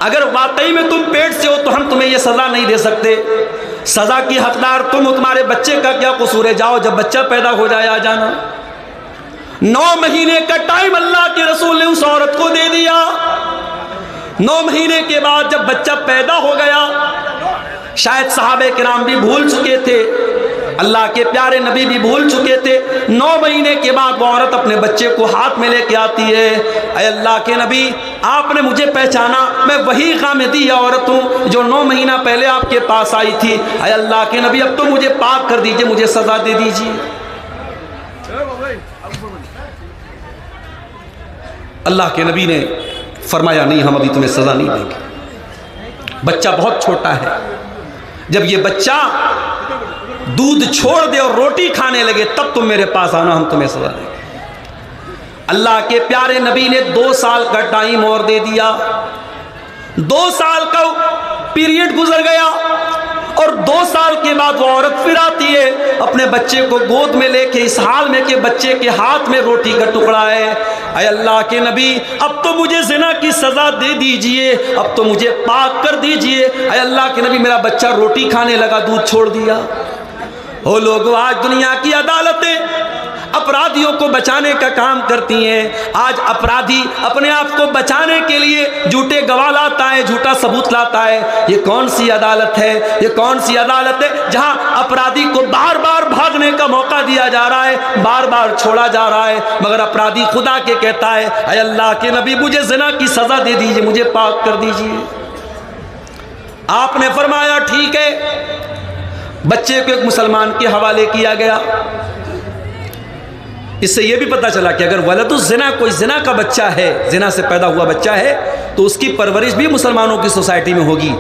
اگر واقعی میں تم پیٹ سے ہو تو ہم تمہیں یہ سزا نہیں دے سکتے، سزا کی حقدار تم ہو، تمہارے بچے کا کیا قصور ہے، جاؤ جب بچہ پیدا ہو جائے آ جانا۔ 9 مہینے کا ٹائم اللہ کے رسول نے اس عورت کو دے دیا۔ 9 مہینے کے بعد جب بچہ پیدا ہو گیا، شاید صحابہ کرام بھی بھول چکے تھے، اللہ کے پیارے نبی بھی بھول چکے تھے۔ 9 مہینے کے بعد وہ عورت اپنے بچے کو ہاتھ میں لے کے آتی ہے، اے اللہ کے نبی آپ نے مجھے پہچانا، میں وہی غامدی عورت ہوں جو 9 مہینہ پہلے آپ کے پاس آئی تھی، اے اللہ کے نبی اب تو مجھے پاک کر دیجئے، مجھے سزا دے دیجئے۔ اللہ کے نبی نے فرمایا نہیں ہم ابھی تمہیں سزا نہیں دیں گے، بچہ بہت چھوٹا ہے، جب یہ بچہ دودھ چھوڑ دے اور روٹی کھانے لگے تب تم میرے پاس آنا، ہم تمہیں سزا دیں گے۔ اللہ کے پیارے نبی نے 2 سال کا ٹائم اور دے دیا۔ 2 سال کا پیریڈ گزر گیا اور 2 سال کے بعد وہ عورت پھر آتی ہے اپنے بچے کو گود میں لے کے، اس حال میں کہ بچے کے ہاتھ میں روٹی کا ٹکڑا ہے۔ اے اللہ کے نبی اب تو مجھے زنا کی سزا دے دیجئے، اب تو مجھے پاک کر دیجئے۔ اے اللہ کے نبی میرا بچہ روٹی کھانے لگا، دودھ چھوڑ دیا۔ وہ لوگ آج دنیا کی عدالتیں اپرادھیوں کو بچانے کا کام کرتی ہیں۔ آج اپرادھی اپنے آپ کو بچانے کے لیے جھوٹے گواہ لاتا ہے، جھوٹا ثبوت لاتا ہے۔ یہ کون سی عدالت ہے، یہ کون سی عدالت ہے جہاں اپرادھی کو بار بار بھاگنے کا موقع دیا جا رہا ہے، بار بار چھوڑا جا رہا ہے، مگر اپرادھی خدا کے کہتا ہے اے اللہ کے نبی مجھے زنا کی سزا دے دیجئے، مجھے پاک کر دیجئے۔ آپ نے فرمایا ٹھیک ہے، بچے کو ایک مسلمان کے حوالے کیا گیا۔ اس سے یہ بھی پتہ چلا کہ اگر ولد الزنا کوئی زنا کا بچہ ہے، زنا سے پیدا ہوا بچہ ہے، تو اس کی پرورش بھی مسلمانوں کی سوسائٹی میں ہوگی۔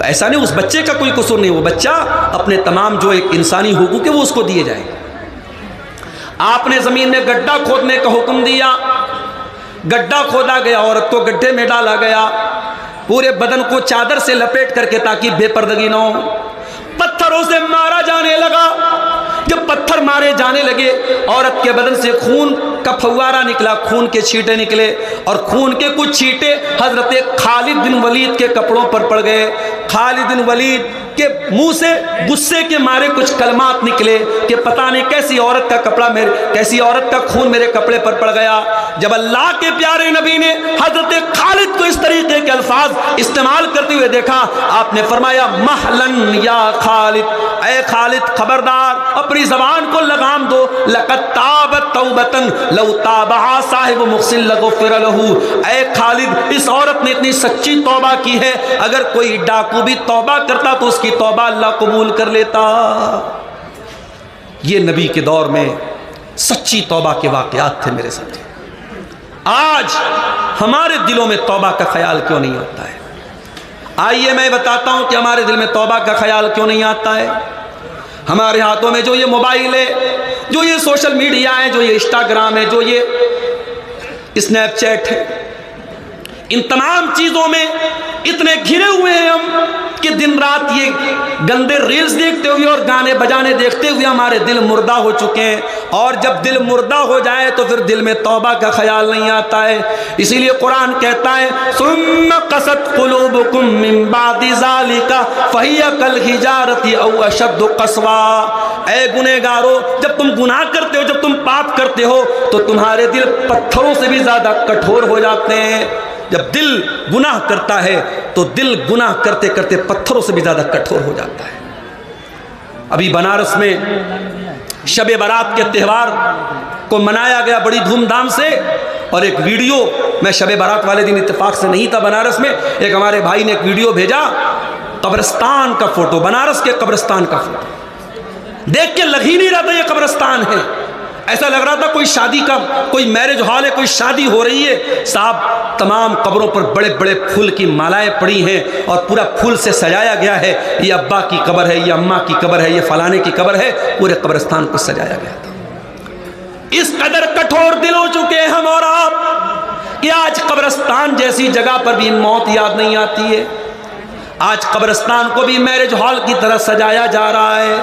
ایسا نہیں اس بچے کا کوئی قصور نہیں، وہ بچہ اپنے تمام جو ایک انسانی حقوق ہے وہ اس کو دیے جائیں۔ آپ نے زمین میں گڈھا کھودنے کا حکم دیا، گڈھا کھودا گیا، عورت کو گڈھے میں ڈالا گیا، پورے بدن کو چادر سے لپیٹ کر کے تاکہ بے پردگی نہ ہو۔ پتھروں سے مارا جانے لگا، جب پتھر مارے جانے لگے عورت کے بدن سے خون کا فوارہ نکلا، خون کے چھینٹے نکلے، اور خون کے کچھ چھینٹے حضرت خالد بن ولید کے کپڑوں پر پڑ گئے۔ خالد بن ولید کے منہ سے غصے کے مارے کچھ کلمات نکلے کہ پتہ نہیں کیسی عورت کا کپڑا کیسی عورت کا خون میرے کپڑے پر پڑ گیا۔ جب اللہ کے پیارے نبی نے حضرت خالد کو اس طریقے کے الفاظ استعمال کرتے ہوئے دیکھا، آپ نے فرمایا مہلن یا خالد، اے خالد خبردار، اپنی زبان کو لگام دو، لقد تابت توبتن لو تابہا صاحب محسن لغفر لہ، اے خالد اس عورت نے اتنی سچی توبہ کی ہے، اگر کوئی ڈاکو بھی توبہ کرتا تو اس کی توبہ اللہ قبول کر لیتا۔ یہ نبی کے دور میں سچی توبہ کے واقعات تھے میرے ساتھ۔ آج ہمارے دلوں میں توبہ کا خیال کیوں نہیں آتا ہے؟ آئیے میں بتاتا ہوں کہ ہمارے دل میں توبہ کا خیال کیوں نہیں آتا ہے۔ ہمارے ہاتھوں میں جو یہ موبائل ہے، جو یہ سوشل میڈیا ہے، جو یہ انسٹاگرام ہے، جو یہ اسنیپ چیٹ ہے، ان تمام چیزوں میں اتنے گھرے ہوئے ہیں ہم کہ دن رات یہ گندے ریلز دیکھتے ہوئے اور گانے بجانے دیکھتے ہوئے ہمارے دل مردہ ہو چکے ہیں، اور جب دل مردہ ہو جائے تو پھر دل میں توبہ کا خیال نہیں آتا ہے۔ اسی لیے قرآن کہتا ہے ثم قست قلوبکم من بعد ذالک فہی کالحجارۃ او اشد قسوا، اے گنہگارو جب تم گناہ کرتے ہو، جب تم پاپ کرتے ہو تو تمہارے دل پتھروں سے بھی زیادہ کٹھور ہو جاتے ہیں۔ جب دل گناہ کرتا ہے تو دل گناہ کرتے کرتے پتھروں سے بھی زیادہ کٹھور ہو جاتا ہے۔ ابھی بنارس میں شب برات کے تہوار کو منایا گیا بڑی دھوم دھام سے، اور ایک ویڈیو، میں شب برات والے دن اتفاق سے نہیں تھا بنارس میں، ایک ہمارے بھائی نے ایک ویڈیو بھیجا، قبرستان کا فوٹو، بنارس کے قبرستان کا فوٹو، دیکھ کے لگ ہی نہیں رہا تھا یہ قبرستان ہے، ایسا لگ رہا تھا کوئی شادی کا کوئی میرج ہال ہے، کوئی شادی ہو رہی ہے۔ صاحب تمام قبروں پر بڑے بڑے پھول کی مالائیں پڑی ہیں اور پورا پھول سے سجایا گیا ہے، یہ ابا کی قبر ہے، یہ اماں کی قبر ہے، یہ فلانے کی قبر ہے، پورے قبرستان کو سجایا گیا تھا۔ اس قدر کٹھور دل ہو چکے ہیں ہم اور آپ کہ آج قبرستان جیسی جگہ پر بھی موت یاد نہیں آتی ہے۔ آج قبرستان کو بھی میرج ہال کی طرح سجایا جا رہا ہے۔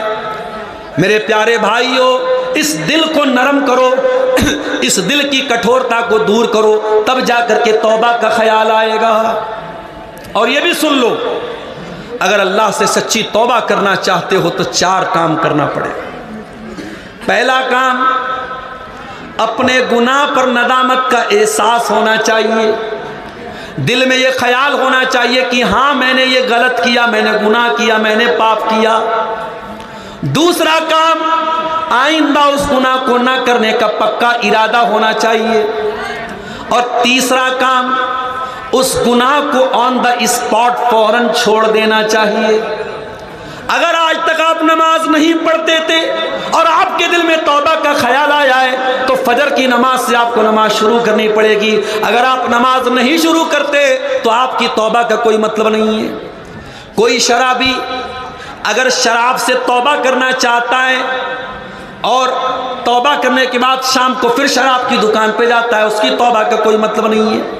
میرے پیارے بھائیوں، اس دل کو نرم کرو، اس دل کی کٹھورتا کو دور کرو، تب جا کر کے توبہ کا خیال آئے گا۔ اور یہ بھی سن لو، اگر اللہ سے سچی توبہ کرنا چاہتے ہو تو 4 کام کرنا پڑے گا۔ پہلا کام، اپنے گناہ پر ندامت کا احساس ہونا چاہیے، دل میں یہ خیال ہونا چاہیے کہ ہاں میں نے یہ غلط کیا، میں نے گناہ کیا، میں نے پاپ کیا۔ دوسرا کام، آئندہ اس گناہ کو نہ کرنے کا پکا ارادہ ہونا چاہیے۔ اور تیسرا کام، اس گناہ کو آن دا اسپاٹ فوراً چھوڑ دینا چاہیے۔ اگر آج تک آپ نماز نہیں پڑھتے تھے اور آپ کے دل میں توبہ کا خیال آیا ہے تو فجر کی نماز سے آپ کو نماز شروع کرنی پڑے گی۔ اگر آپ نماز نہیں شروع کرتے تو آپ کی توبہ کا کوئی مطلب نہیں ہے۔ کوئی شرابی اگر شراب سے توبہ کرنا چاہتا ہے اور توبہ کرنے کے بعد شام کو پھر شراب کی دکان پہ جاتا ہے، اس کی توبہ کا کوئی مطلب نہیں ہے۔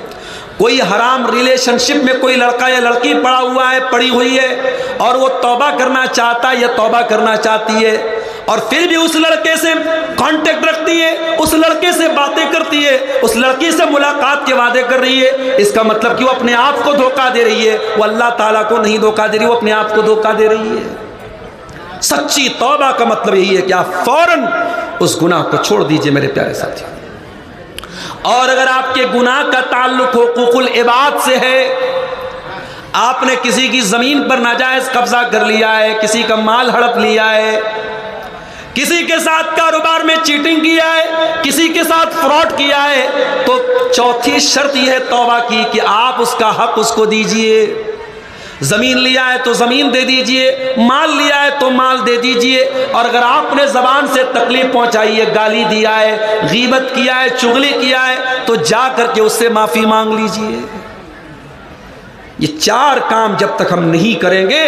کوئی حرام ریلیشن شپ میں کوئی لڑکا یا لڑکی پڑا ہوا ہے، پڑی ہوئی ہے، اور وہ توبہ کرنا چاہتا ہے یا توبہ کرنا چاہتی ہے، اور پھر بھی اس لڑکے سے کانٹیکٹ رکھتی ہے، اس لڑکے سے باتیں کرتی ہے، اس لڑکی سے ملاقات کے وعدے کر رہی ہے، اس کا مطلب کہ وہ اپنے آپ کو دھوکہ دے رہی ہے، وہ اللہ تعالیٰ کو نہیں دھوکہ دے رہی، وہ اپنے آپ کو دھوکہ دے رہی ہے۔ سچی توبہ کا مطلب یہی ہے کہ آپ فوراً اس گناہ کو چھوڑ دیجئے میرے پیارے ساتھی۔ اور اگر آپ کے گناہ کا تعلق حقوق العباد سے ہے، آپ نے کسی کی زمین پر ناجائز قبضہ کر لیا ہے، کسی کا مال ہڑپ لیا ہے، کسی کے ساتھ کاروبار میں چیٹنگ کیا ہے، کسی کے ساتھ فراڈ کیا ہے، تو چوتھی شرط یہ ہے توبہ کی کہ آپ اس کا حق اس کو دیجئے۔ زمین لیا ہے تو زمین دے دیجئے، مال لیا ہے تو مال دے دیجئے، اور اگر آپ نے زبان سے تکلیف پہنچائی ہے، گالی دیا ہے، غیبت کیا ہے، چغلی کیا ہے، تو جا کر کے اس سے معافی مانگ لیجئے۔ یہ 4 کام جب تک ہم نہیں کریں گے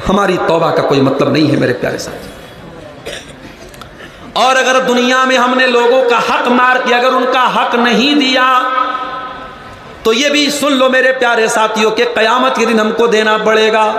ہماری توبہ کا کوئی مطلب نہیں ہے میرے پیارے ساتھی۔ اور اگر دنیا میں ہم نے لوگوں کا حق مار کیا، اگر ان کا حق نہیں دیا، تو یہ بھی سن لو میرے پیارے ساتھیوں کہ قیامت کے دن ہم کو دینا پڑے گا۔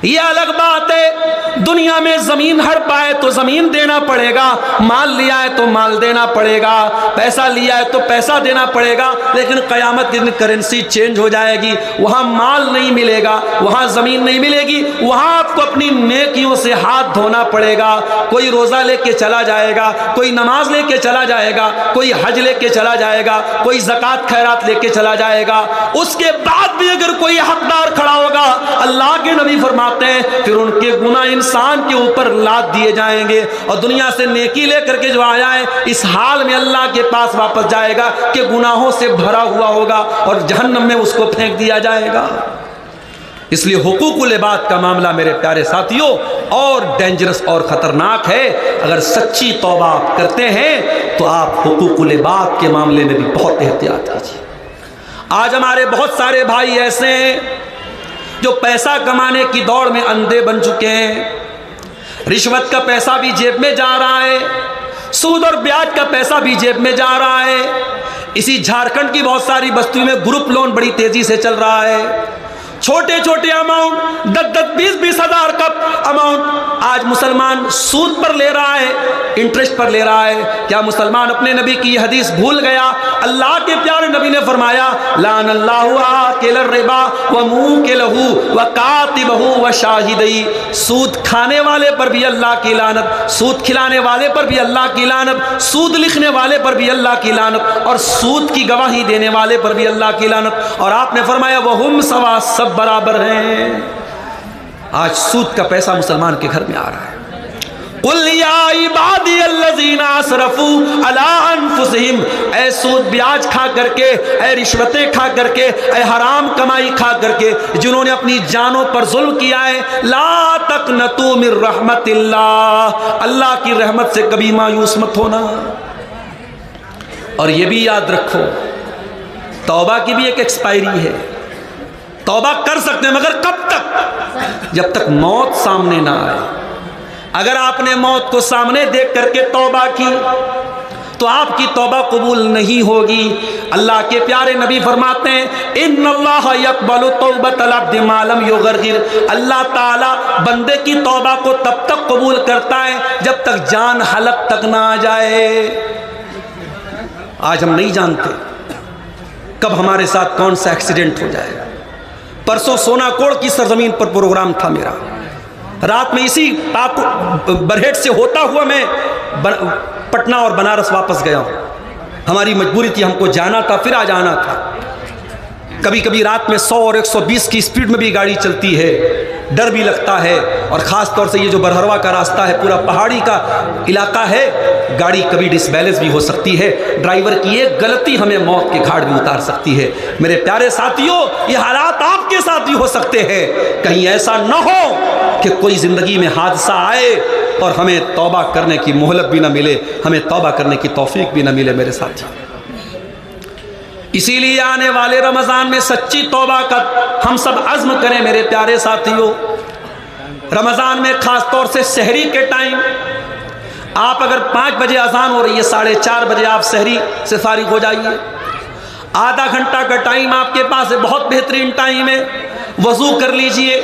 یہ الگ بات ہے دنیا میں زمین ہڑ پائے تو زمین دینا پڑے گا، مال لیا ہے تو مال دینا پڑے گا، پیسہ لیا ہے تو پیسہ دینا پڑے گا، لیکن قیامت کے دن کرنسی چینج ہو جائے گی، وہاں مال نہیں ملے گا، وہاں زمین نہیں ملے گی، وہاں آپ کو اپنی نیکیوں سے ہاتھ دھونا پڑے گا۔ کوئی روزہ لے کے چلا جائے گا، کوئی نماز لے کے چلا جائے گا، کوئی حج لے کے چلا جائے گا، کوئی زکوٰۃ خیرات لے کے چلا جائے گا، اس کے بعد بھی اگر کوئی حقدار کھڑا ہوگا، اللہ کے نبی فرماتے ہیں پھر ان کے گناہ انسان کے اوپر لاد دیے جائیں گے، اور دنیا سے نیکی لے کر کے جو آیا ہے اس حال میں اللہ کے پاس واپس جائے گا کہ گناہوں سے بھرا ہوا ہوگا اور جہنم میں اس کو پھینک دیا جائے گا۔ اس لیے حقوق العباد کا معاملہ میرے پیارے ساتھیوں اور ڈینجرس اور خطرناک ہے۔ اگر سچی توبہ آپ کرتے ہیں تو آپ حقوق العباد کے معاملے میں بھی بہت احتیاط کیجیے۔ آج ہمارے بہت سارے بھائی ایسے ہیں جو پیسہ کمانے کی دوڑ میں اندھے بن چکے ہیں، رشوت کا پیسہ بھی جیب میں جا رہا ہے، سود اور بیاج کا پیسہ بھی جیب میں جا رہا ہے۔ اسی جھارکھنڈ کی بہت ساری بستیوں میں گروپ لون بڑی تیزی سے چل رہا ہے، چھوٹے چھوٹے اماؤنٹ 10-10 20 ہزار کا اماؤنٹ آج مسلمان سود پر لے رہا ہے، انٹرسٹ پر لے رہا ہے۔ کیا مسلمان اپنے نبی کی حدیث بھول گیا؟ اللہ کے پیارے نبی نے فرمایا لعن اللہ آکل الربا وموکلہ وکاتبہ وشاہدی، سود کھانے والے پر بھی اللہ کی لعنت، سود کھلانے والے پر بھی اللہ کی لعنت، سود لکھنے والے پر بھی اللہ کی لعنت، اور سود کی گواہی دینے والے پر بھی اللہ کی لعنت۔ اور آپ نے فرمایا وہم سوا، سب برابر ہیں۔ آج سود کا پیسہ مسلمان کے گھر میں آ رہا ہے۔ قل یا عبادی الذین اسرفوا علی انفسہم، اے سود بیاج کھا کر کے، اے رشوتیں کھا کر کے، اے حرام کمائی کھا کر کے جنہوں نے اپنی جانوں پر ظلم کیا ہے، لا تقنطوا من رحمت اللہ، اللہ کی رحمت سے کبھی مایوس مت ہونا۔ اور یہ بھی یاد رکھو توبہ کی بھی ایک ایکسپائری ہے۔ توبہ کر سکتے ہیں مگر کب تک؟ جب تک موت سامنے نہ آئے۔ اگر آپ نے موت کو سامنے دیکھ کر کے توبہ کی تو آپ کی توبہ قبول نہیں ہوگی۔ اللہ کے پیارے نبی فرماتے ہیں ان اللہ یقبل توبۃ العبد ما لم یغرغر، اللہ تعالیٰ بندے کی توبہ کو تب تک قبول کرتا ہے جب تک جان حلق تک نہ آ جائے۔ آج ہم نہیں جانتے کب ہمارے ساتھ کون سا ایکسیڈنٹ ہو جائے گا۔ پرسوں سونا کوڑ کی سرزمین پر پروگرام تھا میرا، رات میں اسی برہیٹ سے ہوتا ہوا میں پٹنہ اور بنارس واپس گیا ہوں۔ ہماری مجبوری تھی، ہم کو جانا تھا پھر آ جانا تھا۔ کبھی کبھی رات میں 100 اور 120 کی سپیڈ میں بھی گاڑی چلتی ہے، ڈر بھی لگتا ہے، اور خاص طور سے یہ جو برہروا کا راستہ ہے پورا پہاڑی کا علاقہ ہے، گاڑی کبھی ڈس بیلنس بھی ہو سکتی ہے، ڈرائیور کی ایک غلطی ہمیں موت کے گھاٹ بھی اتار سکتی ہے۔ میرے پیارے ساتھیوں یہ حالات آپ کے ساتھ بھی ہو سکتے ہیں، کہیں ایسا نہ ہو کہ کوئی زندگی میں حادثہ آئے اور ہمیں توبہ کرنے کی مہلت بھی نہ ملے، ہمیں توبہ کرنے کی توفیق بھی نہ ملے میرے ساتھی۔ اسی لیے آنے والے رمضان میں سچی توبہ کا ہم سب عزم کریں میرے پیارے ساتھیوں۔ رمضان میں خاص طور سے سحری کے ٹائم آپ اگر 5 بجے اذان ہو رہی ہے 4:30 بجے آپ سحری سے فارغ ہو جائیے، آدھا گھنٹہ کا ٹائم آپ کے پاس ہے، بہت بہترین ٹائم ہے، وضو کر لیجئے۔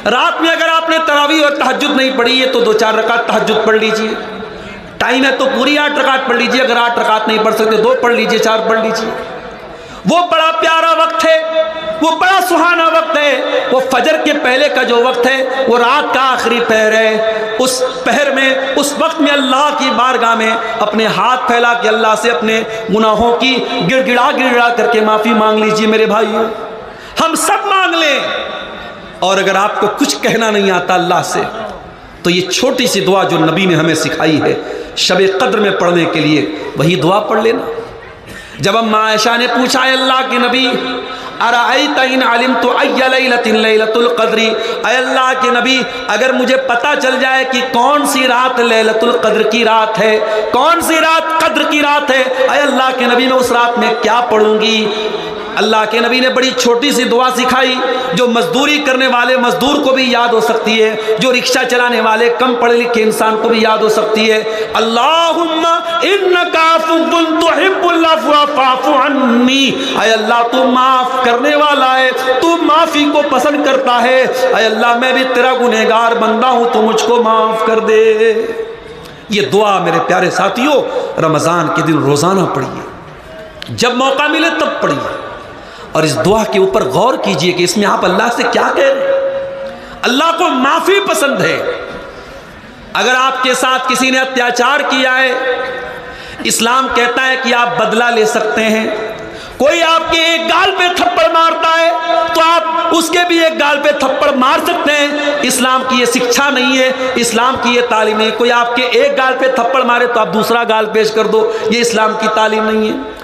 رات میں اگر آپ نے تراویح اور تہجد نہیں پڑھی ہے تو 2-4 رکعت تہجد پڑھ لیجئے، ٹائم ہے تو پوری 8 رکعت پڑھ لیجئے، اگر 8 رکعت نہیں پڑھ سکتے 2 پڑھ لیجئے، 4 پڑھ لیجئے۔ وہ بڑا پیارا وقت ہے، وہ بڑا سہانا وقت ہے، وہ فجر کے پہلے کا جو وقت ہے وہ رات کا آخری پہر ہے۔ اس پہر میں، اس وقت میں اللہ کی بارگاہ میں اپنے ہاتھ پھیلا کے اللہ سے اپنے گناہوں کی گڑ گڑا کر کے معافی مانگ لیجئے میرے بھائیوں، ہم سب مانگ لیں۔ اور اگر آپ کو کچھ کہنا نہیں آتا اللہ سے تو یہ چھوٹی سی دعا جو نبی نے ہمیں سکھائی ہے شب قدر میں پڑھنے کے لیے، وہی دعا پڑھ لینا۔ جب اما عائشہ نے پوچھا ہے اللہ کے نبی ارأیت ان علمت ای لیلۃ لیلۃ القدر، اے اللہ کے نبی اگر مجھے پتہ چل جائے کہ کون سی رات لیلۃ القدر کی رات ہے، کون سی رات قدر کی رات ہے، اے اللہ کے نبی میں اس رات میں کیا پڑھوں گی؟ اللہ کے نبی نے بڑی چھوٹی سی دعا سکھائی جو مزدوری کرنے والے مزدور کو بھی یاد ہو سکتی ہے، جو رکشہ چلانے والے کم پڑھے لکھے انسان کو بھی یاد ہو سکتی ہے۔ اللہم انک عفو تحب العفو فاعف عنی، اے اللہ تو معاف کرنے والا ہے، تو معافی کو پسند کرتا ہے، اے اللہ میں بھی تیرا گنہگار بندہ ہوں، تو مجھ کو معاف کر دے۔ یہ دعا میرے پیارے ساتھیوں رمضان کے دن روزانہ پڑھیے، جب موقع ملے تب پڑھیے، اور اس دعا کے اوپر غور کیجئے کہ اس میں آپ اللہ سے کیا کہہ رہے ہیں۔ اللہ کو معافی پسند ہے۔ اگر آپ کے ساتھ کسی نے اتیاچار کیا ہے، اسلام کہتا ہے کہ آپ بدلہ لے سکتے ہیں۔ کوئی آپ کے ایک گال پہ تھپڑ مارتا ہے تو آپ اس کے بھی ایک گال پہ تھپڑ مار سکتے ہیں۔ اسلام کی یہ شکشا نہیں ہے، اسلام کی یہ تعلیم نہیں ہے۔ کوئی آپ کے ایک گال پہ تھپڑ مارے تو آپ دوسرا گال پیش کر دو، یہ اسلام کی تعلیم نہیں ہے۔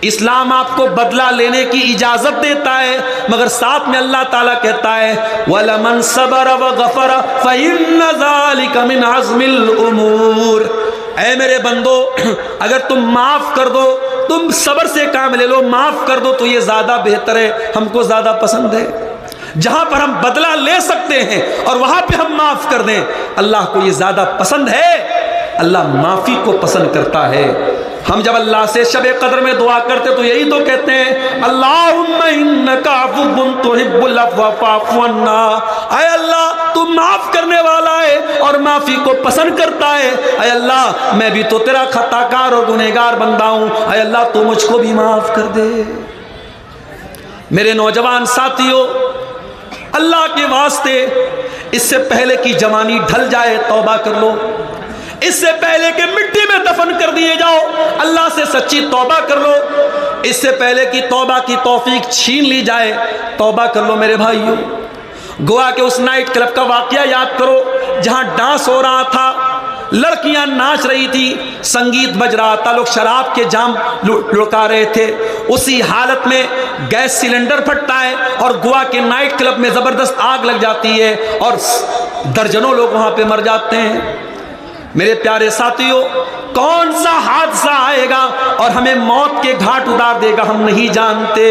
اسلام آپ کو بدلہ لینے کی اجازت دیتا ہے، مگر ساتھ میں اللہ تعالیٰ کہتا ہے وَلَمَنْ صَبَرَ وَغَفَرَ فَإِنَّ ذَلِكَ مِنْ عَزْمِ الْأُمُورِ، اے میرے بندو اگر تم معاف کر دو، تم صبر سے کام لے لو، معاف کر دو تو یہ زیادہ بہتر ہے، ہم کو زیادہ پسند ہے۔ جہاں پر ہم بدلہ لے سکتے ہیں اور وہاں پہ ہم معاف کر دیں، اللہ کو یہ زیادہ پسند ہے۔ اللہ معافی کو پسند کرتا ہے۔ ہم جب اللہ سے شب قدر میں دعا کرتے تو یہی تو کہتے ہیں اللہم انک عفو تحب العفو فاعف عنا، اے اللہ تو معاف کرنے والا ہے اور معافی کو پسند کرتا ہے، اے اللہ میں بھی تو تیرا خطا کار اور گنہگار بندہ ہوں، اے اللہ تو مجھ کو بھی معاف کر دے۔ میرے نوجوان ساتھیوں، اللہ کے واسطے اس سے پہلے کہ جوانی ڈھل جائے توبہ کر لو، اس سے پہلے کہ مٹی میں دفن کر دیے جاؤ اللہ سے سچی توبہ کر لو، اس سے پہلے کہ توبہ کی توفیق چھین لی جائے توبہ کر لو میرے بھائیوں۔ گوا کے اس نائٹ کلب کا واقعہ یاد کرو جہاں ڈانس ہو رہا تھا، لڑکیاں ناچ رہی تھی، سنگیت بج رہا تھا، لوگ شراب کے جام لڑکا رہے تھے۔ اسی حالت میں گیس سلنڈر پھٹتا ہے اور گوا کے نائٹ کلب میں زبردست آگ لگ جاتی ہے اور درجنوں لوگ وہاں پہ مر جاتے ہیں۔ میرے پیارے ساتھیوں، کون سا حادثہ آئے گا اور ہمیں موت کے گھاٹ اتار دے گا ہم نہیں جانتے۔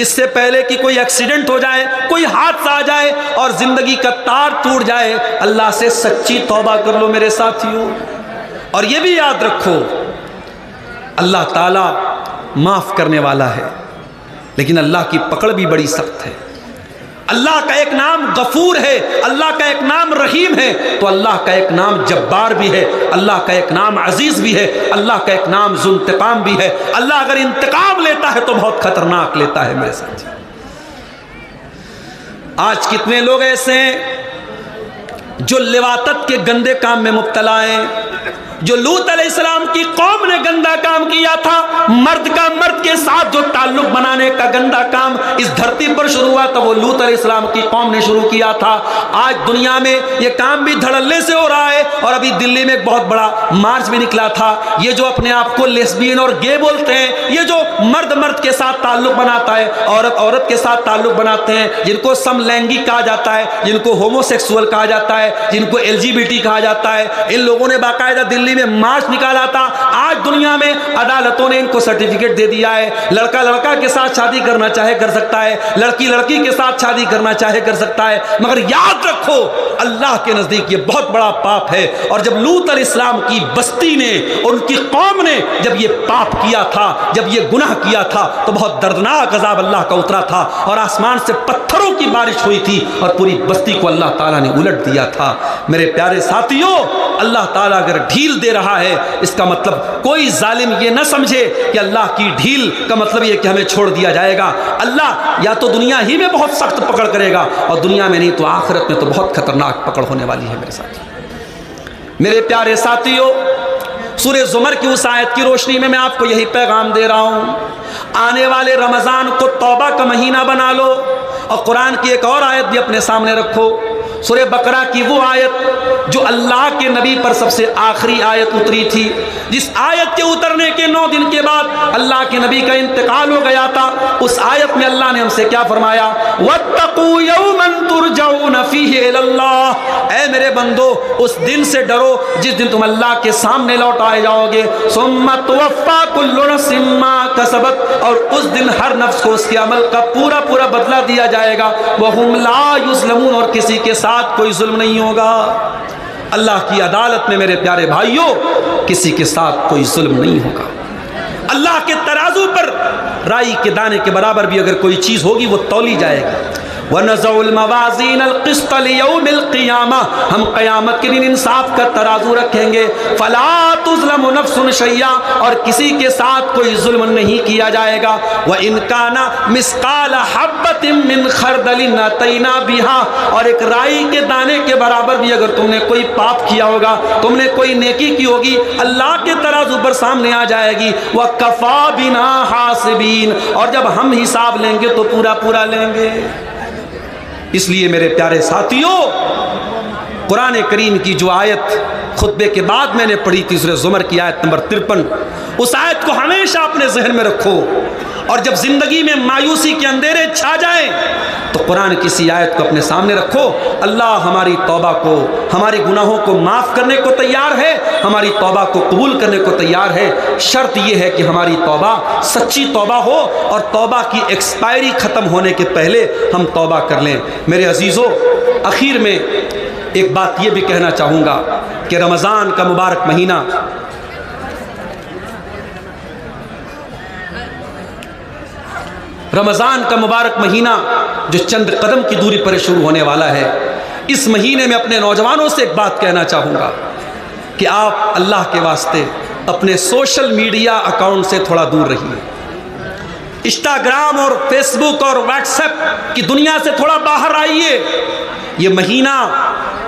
اس سے پہلے کہ کوئی ایکسیڈنٹ ہو جائے، کوئی حادثہ آ جائے اور زندگی کا تار ٹوٹ جائے، اللہ سے سچی توبہ کر لو میرے ساتھیوں۔ اور یہ بھی یاد رکھو اللہ تعالیٰ معاف کرنے والا ہے، لیکن اللہ کی پکڑ بھی بڑی سخت ہے۔ اللہ کا ایک نام غفور ہے، اللہ کا ایک نام رحیم ہے، تو اللہ کا ایک نام جبار بھی ہے، اللہ کا ایک نام عزیز بھی ہے، اللہ کا ایک نام ذو انتقام بھی ہے۔ اللہ اگر انتقام لیتا ہے تو بہت خطرناک لیتا ہے میرے ساتھ۔ آج کتنے لوگ ایسے ہیں جو لواطت کے گندے کام میں مبتلا ہیں، جو لوط علیہ السلام کی قوم نے گندا کام کیا تھا، مرد کا مرد کے ساتھ جو تعلق بنانے کا گندا کام اس دھرتی پر شروع ہوا تھا وہ لوط علیہ السلام کی قوم نے شروع کیا تھا۔ آج دنیا میں یہ کام بھی دھڑلے سے ہو رہا ہے، اور ابھی دلی میں ایک بہت بڑا مارچ بھی نکلا تھا۔ یہ جو اپنے آپ کو لیسبین اور گے بولتے ہیں، یہ جو مرد مرد کے ساتھ تعلق بناتا ہے، عورت عورت کے ساتھ تعلق بناتے ہیں، جن کو سم لینگی کہا جاتا ہے، جن کو ہومو سیکسول کہا جاتا ہے، جن کو LGBT کہا جاتا ہے، ان لوگوں نے باقاعدہ دلی میں مارچ نکالا تھا۔ آج دنیا میں عدالتوں نے ان کو سرٹیفکیٹ دے دیا ہے، لڑکا لڑکا کے ساتھ شادی کرنا چاہے کر سکتا ہے، لڑکی لڑکی کے ساتھ شادی کرنا چاہے کر سکتا ہے، مگر یاد رکھو اللہ کے نزدیک یہ بہت بڑا پاپ ہے۔ اور جب لوط علیہ السلام کی بستی نے اور ان کی قوم نے جب یہ پاپ کیا تھا، جب یہ گناہ کیا تھا، تو بہت دردناک عذاب اللہ کا اترا تھا اور آسمان سے پتھروں کی بارش ہوئی تھی اور پوری بستی کو اللہ تعالیٰ نے الٹ دیا تھا۔ میرے پیارے ساتھیوں، اللہ تعالیٰ اگر ڈھیل دے رہا ہے اس کا مطلب کوئی ظالم یہ نہ سمجھے کہ اللہ کی ڈھیل کا مطلب یہ کہ ہمیں چھوڑ دیا جائے گا۔ اللہ یا تو دنیا ہی میں بہت سخت پکڑ کرے گا اور دنیا میں نہیں تو آخرت میں تو بہت خطرناک پکڑ ہونے والی ہے میرے ساتھ۔ میرے پیارے ساتھیوں، سورہ زمر کی اس آیت کی روشنی میں آپ کو یہی پیغام دے رہا ہوں، آنے والے رمضان کو توبہ کا مہینہ بنا لو۔ اور قرآن کی ایک اور آیت بھی اپنے سامنے رکھو، سورہ بقرہ کی وہ آیت جو اللہ کے نبی پر سب سے آخری آیت اتری تھی، جس آیت کے اترنے کے 9 دن کے بعد اللہ کے نبی کا انتقال ہو گیا تھا، اس آیت میں اللہ نے ہم سے کیا فرمایا؟ وَاتَّقُوا يَوْمًا تُرْجَعُونَ فِيهِ إِلَى اللَّهِ، اے میرے بندو اس دن سے ڈرو جس دن تم اللہ کے سامنے لوٹائے جاؤ گے، ثُمَّ تُوَفَّى كُلُّ نَفْسٍ مَّا كَسَبَتْ، اور اس دن ہر نفس کو اس کے عمل کا پورا پورا بدلہ دیا جائے گا، وَهُمْ لَا يُظْلَمُونَ، اور کسی کے ساتھ کوئی ظلم نہیں ہوگا۔ اللہ کی عدالت میں میرے پیارے بھائیوں کسی کے ساتھ کوئی ظلم نہیں ہوگا۔ اللہ کے ترازو پر رائی کے دانے کے برابر بھی اگر کوئی چیز ہوگی وہ تولی جائے گی۔ وَنَزَعُ الْمَوَازِينَ الْقِسْطَ لِيَوْمِ الْقِيَامَةِ، ہم قیامت کے دن انصاف کا ترازو رکھیں گے، فَلَا تُظْلَمُ نَفْسٌ شَيْئًا، اور کسی کے ساتھ کوئی ظلم نہیں کیا جائے گا۔ وَإِنْ كَانَ مِثْقَالَ حَبَّةٍ مِّنْ خَرْدَلٍ أَتَيْنَا بِهَا، اور ایک رائی کے دانے کے برابر بھی اگر تم نے کوئی پاپ کیا ہوگا، تم نے کوئی نیکی کی ہوگی، اللہ کے ترازو پر سامنے آ جائے گی۔ وَكَفَى بِنَا حَاسِبِينَ، اور جب ہم حساب لیں گے تو پورا پورا لیں گے۔ اس لیے میرے پیارے ساتھیوں، قرآن کریم کی جو آیت خطبے کے بعد میں نے پڑھی تھی، سورہ زمر کی آیت نمبر 53، اس آیت کو ہمیشہ اپنے ذہن میں رکھو، اور جب زندگی میں مایوسی کے اندھیرے چھا جائیں تو قرآن کی اسی آیت کو اپنے سامنے رکھو۔ اللہ ہماری توبہ کو، ہمارے گناہوں کو معاف کرنے کو تیار ہے، ہماری توبہ کو قبول کرنے کو تیار ہے۔ شرط یہ ہے کہ ہماری توبہ سچی توبہ ہو، اور توبہ کی ایکسپائری ختم ہونے کے پہلے ہم توبہ کر لیں۔ میرے عزیزو، اخیر میں ایک بات یہ بھی کہنا چاہوں گا کہ رمضان کا مبارک مہینہ جو چند قدم کی دوری پر شروع ہونے والا ہے، اس مہینے میں اپنے نوجوانوں سے ایک بات کہنا چاہوں گا کہ آپ اللہ کے واسطے اپنے سوشل میڈیا اکاؤنٹ سے تھوڑا دور رہیے۔ انسٹاگرام اور فیس بک اور واٹس ایپ کی دنیا سے تھوڑا باہر آئیے۔ یہ مہینہ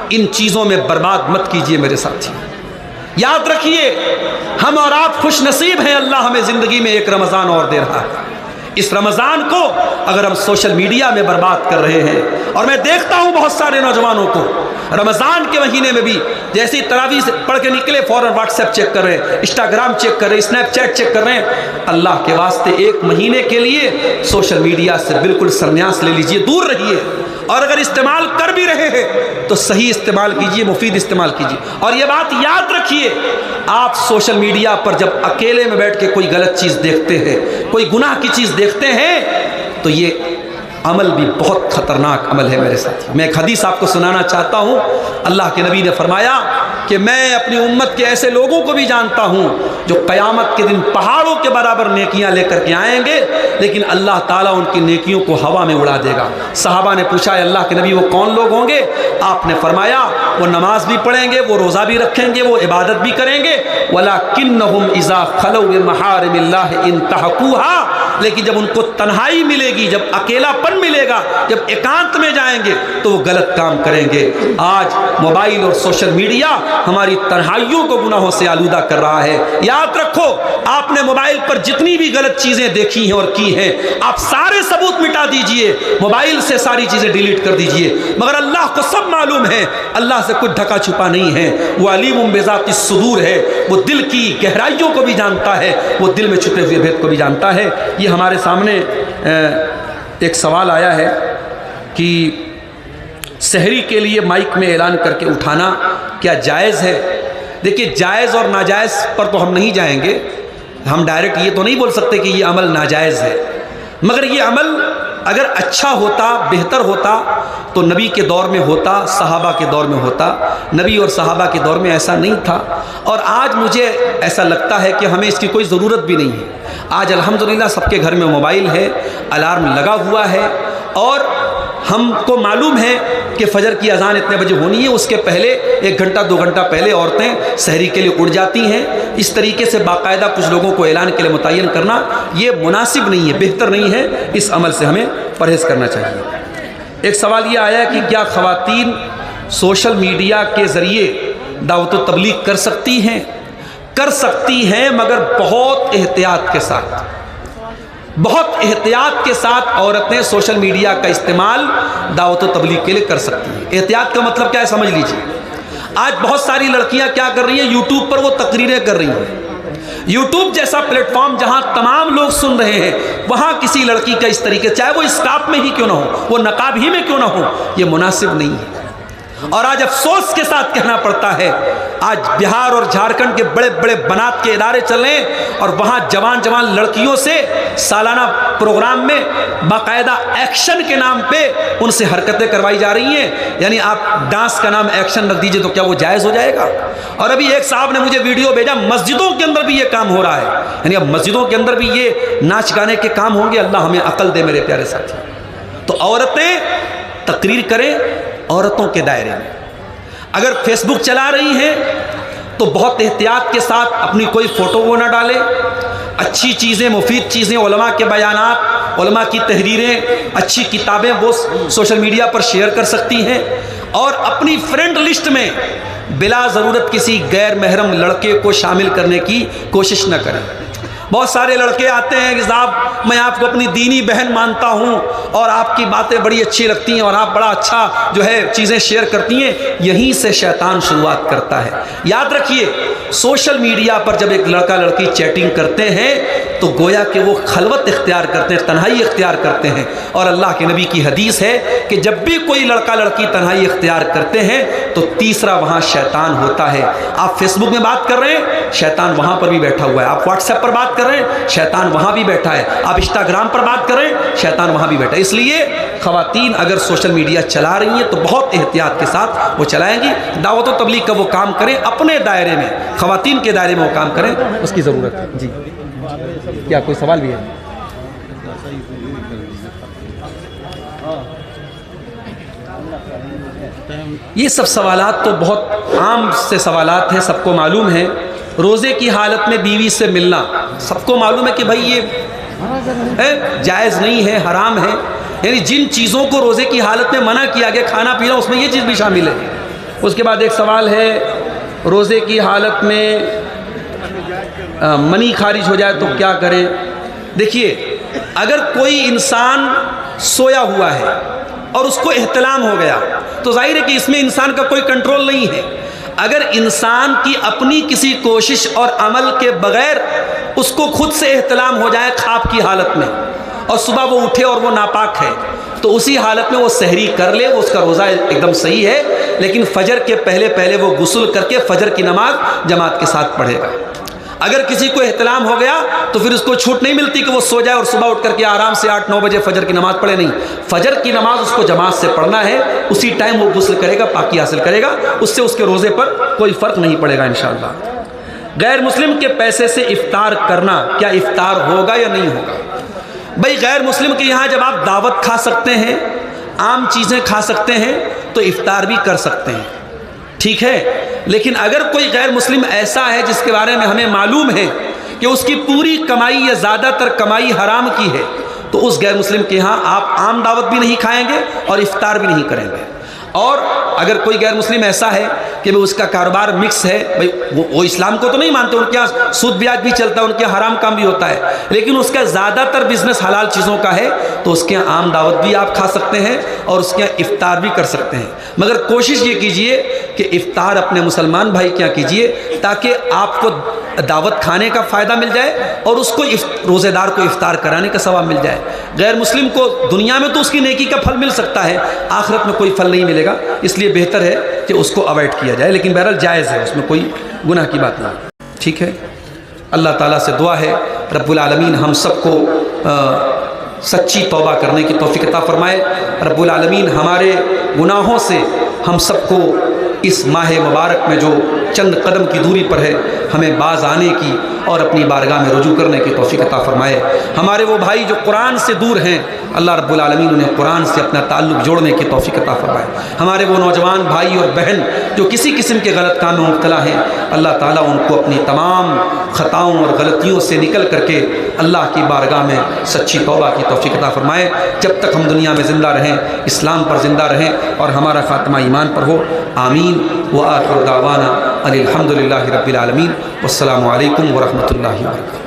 ان چیزوں میں برباد مت کیجیے میرے ساتھی۔ یاد رکھیے، ہم اور آپ خوش نصیب ہیں، اللہ ہمیں زندگی میں ایک رمضان اور دے رہا ہے۔ اس رمضان کو اگر ہم سوشل میڈیا میں برباد کر رہے ہیں، اور میں دیکھتا ہوں بہت سارے نوجوانوں کو رمضان کے مہینے میں بھی جیسے تراویح سے پڑھ کے نکلے فوراً واٹس ایپ چیک کر رہے ہیں، انسٹاگرام چیک کر رہے ہیں، اسنیپ چیٹ چیک کر رہے ہیں۔ اللہ کے واسطے ایک مہینے کے لیے سوشل میڈیا سے بالکل سنیاس لے لیجئے، دور رہیے، اور اگر استعمال کر بھی رہے ہیں تو صحیح استعمال کیجئے، مفید استعمال کیجئے۔ اور یہ بات یاد رکھیے، آپ سوشل میڈیا پر جب اکیلے میں بیٹھ کے کوئی غلط چیز دیکھتے ہیں، کوئی گناہ کی چیز دیکھتے ہیں، تو یہ عمل بھی بہت خطرناک عمل ہے میرے ساتھ۔ میں ایک حدیث آپ کو سنانا چاہتا ہوں۔ اللہ کے نبی نے فرمایا کہ میں اپنی امت کے ایسے لوگوں کو بھی جانتا ہوں جو قیامت کے دن پہاڑوں کے برابر نیکیاں لے کر کے آئیں گے، لیکن اللہ تعالیٰ ان کی نیکیوں کو ہوا میں اڑا دے گا۔ صحابہ نے پوچھا، اللہ کے نبی وہ کون لوگ ہوں گے؟ آپ نے فرمایا وہ نماز بھی پڑھیں گے، وہ روزہ بھی رکھیں گے، وہ عبادت بھی کریں گے، وَلَكِنَّهُمْ إِذَا خَلَوْا بِمَحَارِمِ اللَّهِ انْتَهَكُوهَا، لیکن جب ان کو تنہائی ملے گی، جب اکیلا پن ملے گا، جب ایکانت میں جائیں گے تو وہ غلط کام کریں گے۔ آج موبائل اور سوشل میڈیا ہماری تنہائیوں کو گناہوں سے آلودہ کر رہا ہے۔ یاد رکھو، آپ نے موبائل پر جتنی بھی غلط چیزیں دیکھی ہیں اور کی ہیں، آپ سارے ثبوت مٹا دیجئے، موبائل سے ساری چیزیں ڈیلیٹ کر دیجئے، مگر اللہ کو سب معلوم ہے، اللہ سے کچھ ڈھکا چھپا نہیں ہے، وہ علیم بذات الصدور ہے، وہ دل کی گہرائیوں کو بھی جانتا ہے، وہ دل میں چھپے ہوئے بھید کو بھی جانتا ہے۔ یہ ہمارے سامنے ایک سوال آیا ہے کہ سحری کے لیے مائک میں اعلان کر کے اٹھانا کیا جائز ہے؟ دیکھیے، جائز اور ناجائز پر تو ہم نہیں جائیں گے، ہم ڈائریکٹ یہ تو نہیں بول سکتے کہ یہ عمل ناجائز ہے، مگر یہ عمل اگر اچھا ہوتا، بہتر ہوتا تو نبی کے دور میں ہوتا، صحابہ کے دور میں ہوتا۔ نبی اور صحابہ کے دور میں ایسا نہیں تھا، اور آج مجھے ایسا لگتا ہے کہ ہمیں اس کی کوئی ضرورت بھی نہیں ہے۔ آج الحمدللہ سب کے گھر میں موبائل ہے، الارم لگا ہوا ہے، اور ہم کو معلوم ہے کہ فجر کی اذان اتنے بجے ہونی ہے، اس کے پہلے 1 گھنٹہ 2 گھنٹہ پہلے عورتیں سحری کے لیے اٹھ جاتی ہیں۔ اس طریقے سے باقاعدہ کچھ لوگوں کو اعلان کے لیے متعین کرنا یہ مناسب نہیں ہے، بہتر نہیں ہے، اس عمل سے ہمیں پرہیز کرنا چاہیے۔ ایک سوال یہ آیا کہ کیا خواتین سوشل میڈیا کے ذریعے دعوت و تبلیغ کر سکتی ہیں؟ کر سکتی ہیں، مگر بہت احتیاط کے ساتھ۔ بہت احتیاط کے ساتھ عورتیں سوشل میڈیا کا استعمال دعوت و تبلیغ کے لیے کر سکتی ہیں۔ احتیاط کا مطلب کیا ہے سمجھ لیجیے۔ آج بہت ساری لڑکیاں کیا کر رہی ہیں، یوٹیوب پر وہ تقریریں کر رہی ہیں۔ یوٹیوب جیسا پلیٹ فارم جہاں تمام لوگ سن رہے ہیں، وہاں کسی لڑکی کا اس طریقے، چاہے وہ اسکارف میں ہی کیوں نہ ہو، وہ نقاب ہی میں کیوں نہ ہو، یہ مناسب نہیں ہے۔ اور آج افسوس کے ساتھ کہنا پڑتا ہے، آج بہار اور جھارکھنڈ کے بڑے بڑے بنات کے ادارے چل رہے ہیں اور وہاں جوان جوان لڑکیوں سے سالانہ پروگرام میں باقاعدہ ایکشن کے نام پہ ان سے حرکتیں کروائی جا رہی ہیں۔ یعنی آپ ڈانس کا نام ایکشن رکھ دیجئے تو کیا وہ جائز ہو جائے گا؟ اور ابھی ایک صاحب نے مجھے ویڈیو بھیجا، مسجدوں کے اندر بھی یہ کام ہو رہا ہے، یعنی اب مسجدوں کے اندر بھی یہ ناچ گانے کے کام ہوں گے۔ اللہ ہمیں عقل دے میرے پیارے ساتھی۔ تو عورتیں تقریر کریں عورتوں کے دائرے میں۔ اگر فیس بک چلا رہی ہیں تو بہت احتیاط کے ساتھ اپنی کوئی فوٹو وہ نہ ڈالیں۔ اچھی چیزیں، مفید چیزیں، علماء کے بیانات، علماء کی تحریریں، اچھی کتابیں وہ سوشل میڈیا پر شیئر کر سکتی ہیں۔ اور اپنی فرینڈ لسٹ میں بلا ضرورت کسی غیر محرم لڑکے کو شامل کرنے کی کوشش نہ کریں۔ بہت سارے لڑکے آتے ہیں کہ صاحب میں آپ کو اپنی دینی بہن مانتا ہوں اور آپ کی باتیں بڑی اچھی لگتی ہیں اور آپ بڑا اچھا جو ہے چیزیں شیئر کرتی ہیں۔ یہیں سے شیطان شروعات کرتا ہے۔ یاد رکھیے، سوشل میڈیا پر جب ایک لڑکا لڑکی چیٹنگ کرتے ہیں تو گویا کہ وہ خلوت اختیار کرتے ہیں، تنہائی اختیار کرتے ہیں۔ اور اللہ کے نبی کی حدیث ہے کہ جب بھی کوئی لڑکا لڑکی تنہائی اختیار کرتے ہیں تو تیسرا وہاں شیطان ہوتا ہے۔ آپ فیس بک میں بات کر رہے ہیں، شیطان وہاں پر بھی بیٹھا ہوا ہے۔ آپ واٹس ایپ پر بات کر رہے ہیں، شیطان وہاں بھی بیٹھا ہے۔ آپ انسٹاگرام پر بات کر رہے ہیں، شیطان وہاں بھی بیٹھا ہے۔ اس لیے خواتین اگر سوشل میڈیا چلا رہی ہیں تو بہت احتیاط کے ساتھ وہ چلائیں گی۔ دعوت و تبلیغ کا وہ کام کریں اپنے دائرے میں، خواتین کے دائرے میں وہ کام کریں، اس کی ضرورت ہے۔ جی کیا کوئی سوال بھی ہے؟ یہ سب سوالات تو بہت عام سے سوالات ہیں، سب کو معلوم ہے۔ روزے کی حالت میں بیوی سے ملنا سب کو معلوم ہے کہ بھائی یہ جائز نہیں ہے، حرام ہے۔ یعنی جن چیزوں کو روزے کی حالت میں منع کیا گیا، کھانا پینا، اس میں یہ چیز بھی شامل ہے۔ اس کے بعد ایک سوال ہے، روزے کی حالت میں منی خارج ہو جائے تو کیا کریں؟ دیکھیے، اگر کوئی انسان سویا ہوا ہے اور اس کو احتلام ہو گیا تو ظاہر ہے کہ اس میں انسان کا کوئی کنٹرول نہیں ہے۔ اگر انسان کی اپنی کسی کوشش اور عمل کے بغیر اس کو خود سے احتلام ہو جائے خواب کی حالت میں اور صبح وہ اٹھے اور وہ ناپاک ہے تو اسی حالت میں وہ سحری کر لے، اس کا روزہ ایک دم صحیح ہے، لیکن فجر کے پہلے وہ غسل کر کے فجر کی نماز جماعت کے ساتھ پڑھے گا۔ اگر کسی کو احتلام ہو گیا تو پھر اس کو چھوٹ نہیں ملتی کہ وہ سو جائے اور صبح اٹھ کر کے آرام سے 8-9 بجے فجر کی نماز پڑھے، نہیں، فجر کی نماز اس کو جماعت سے پڑھنا ہے، اسی ٹائم وہ غسل کرے گا، پاکی حاصل کرے گا، اس سے اس کے روزے پر کوئی فرق نہیں پڑے گا انشاءاللہ۔ غیر مسلم کے پیسے سے افطار کرنا، کیا افطار ہوگا یا نہیں ہوگا؟ بھائی غیر مسلم کے یہاں جب آپ دعوت کھا سکتے ہیں، عام چیزیں کھا سکتے ہیں تو افطار بھی کر سکتے ہیں، ٹھیک ہے۔ لیکن اگر کوئی غیر مسلم ایسا ہے جس کے بارے میں ہمیں معلوم ہے کہ اس کی پوری کمائی یا زیادہ تر کمائی حرام کی ہے تو اس غیر مسلم کے ہاں آپ عام دعوت بھی نہیں کھائیں گے اور افطار بھی نہیں کریں گے۔ اور اگر کوئی غیر مسلم ایسا ہے کہ اس کا کاروبار مکس ہے، بھائی وہ اسلام کو تو نہیں مانتے، ان کے یہاں سود بیاج بھی چلتا ہے، ان کے حرام کام بھی ہوتا ہے، لیکن اس کا زیادہ تر بزنس حلال چیزوں کا ہے تو اس کے یہاں عام دعوت بھی آپ کھا سکتے ہیں اور اس کے یہاں افطار بھی کر سکتے ہیں۔ مگر کوشش یہ کیجئے کہ افطار اپنے مسلمان بھائی کے یہاں کیجئے تاکہ آپ کو دعوت کھانے کا فائدہ مل جائے اور اس کو روزے دار کو افطار کرانے کا ثواب مل جائے۔ غیر مسلم کو دنیا میں تو اس کی نیکی کا پھل مل سکتا ہے، آخرت میں کوئی پھل نہیں ملے گا، اس لیے بہتر ہے کہ اس کو اوائڈ کیا جائے، لیکن بہرحال جائز ہے، اس میں کوئی گناہ کی بات نہیں، ٹھیک ہے۔ اللہ تعالیٰ سے دعا ہے رب العالمین ہم سب کو سچی توبہ کرنے کی توفیق عطا فرمائے۔ رب العالمین ہمارے گناہوں سے ہم سب کو اس ماہ مبارک میں جو چند قدم کی دوری پر ہے ہمیں باز آنے کی اور اپنی بارگاہ میں رجوع کرنے کی توفیق عطا فرمائے۔ ہمارے وہ بھائی جو قرآن سے دور ہیں، اللہ رب العالمین انہیں قرآن سے اپنا تعلق جوڑنے کی توفیق عطا فرمائے۔ ہمارے وہ نوجوان بھائی اور بہن جو کسی قسم کے غلط کام میں مبتلا ہیں، اللہ تعالیٰ ان کو اپنی تمام خطاؤں اور غلطیوں سے نکل کر کے اللہ کی بارگاہ میں سچی توبہ کی توفیق عطا فرمائے۔ جب تک ہم دنیا میں زندہ رہیں، اسلام پر زندہ رہیں اور ہمارا خاتمہ ایمان پر ہو، آمین۔ وآخر دعوانا ان الحمد للہ رب العالمین، والسلام علیکم ورحمۃ اللہ وبرکاتہ۔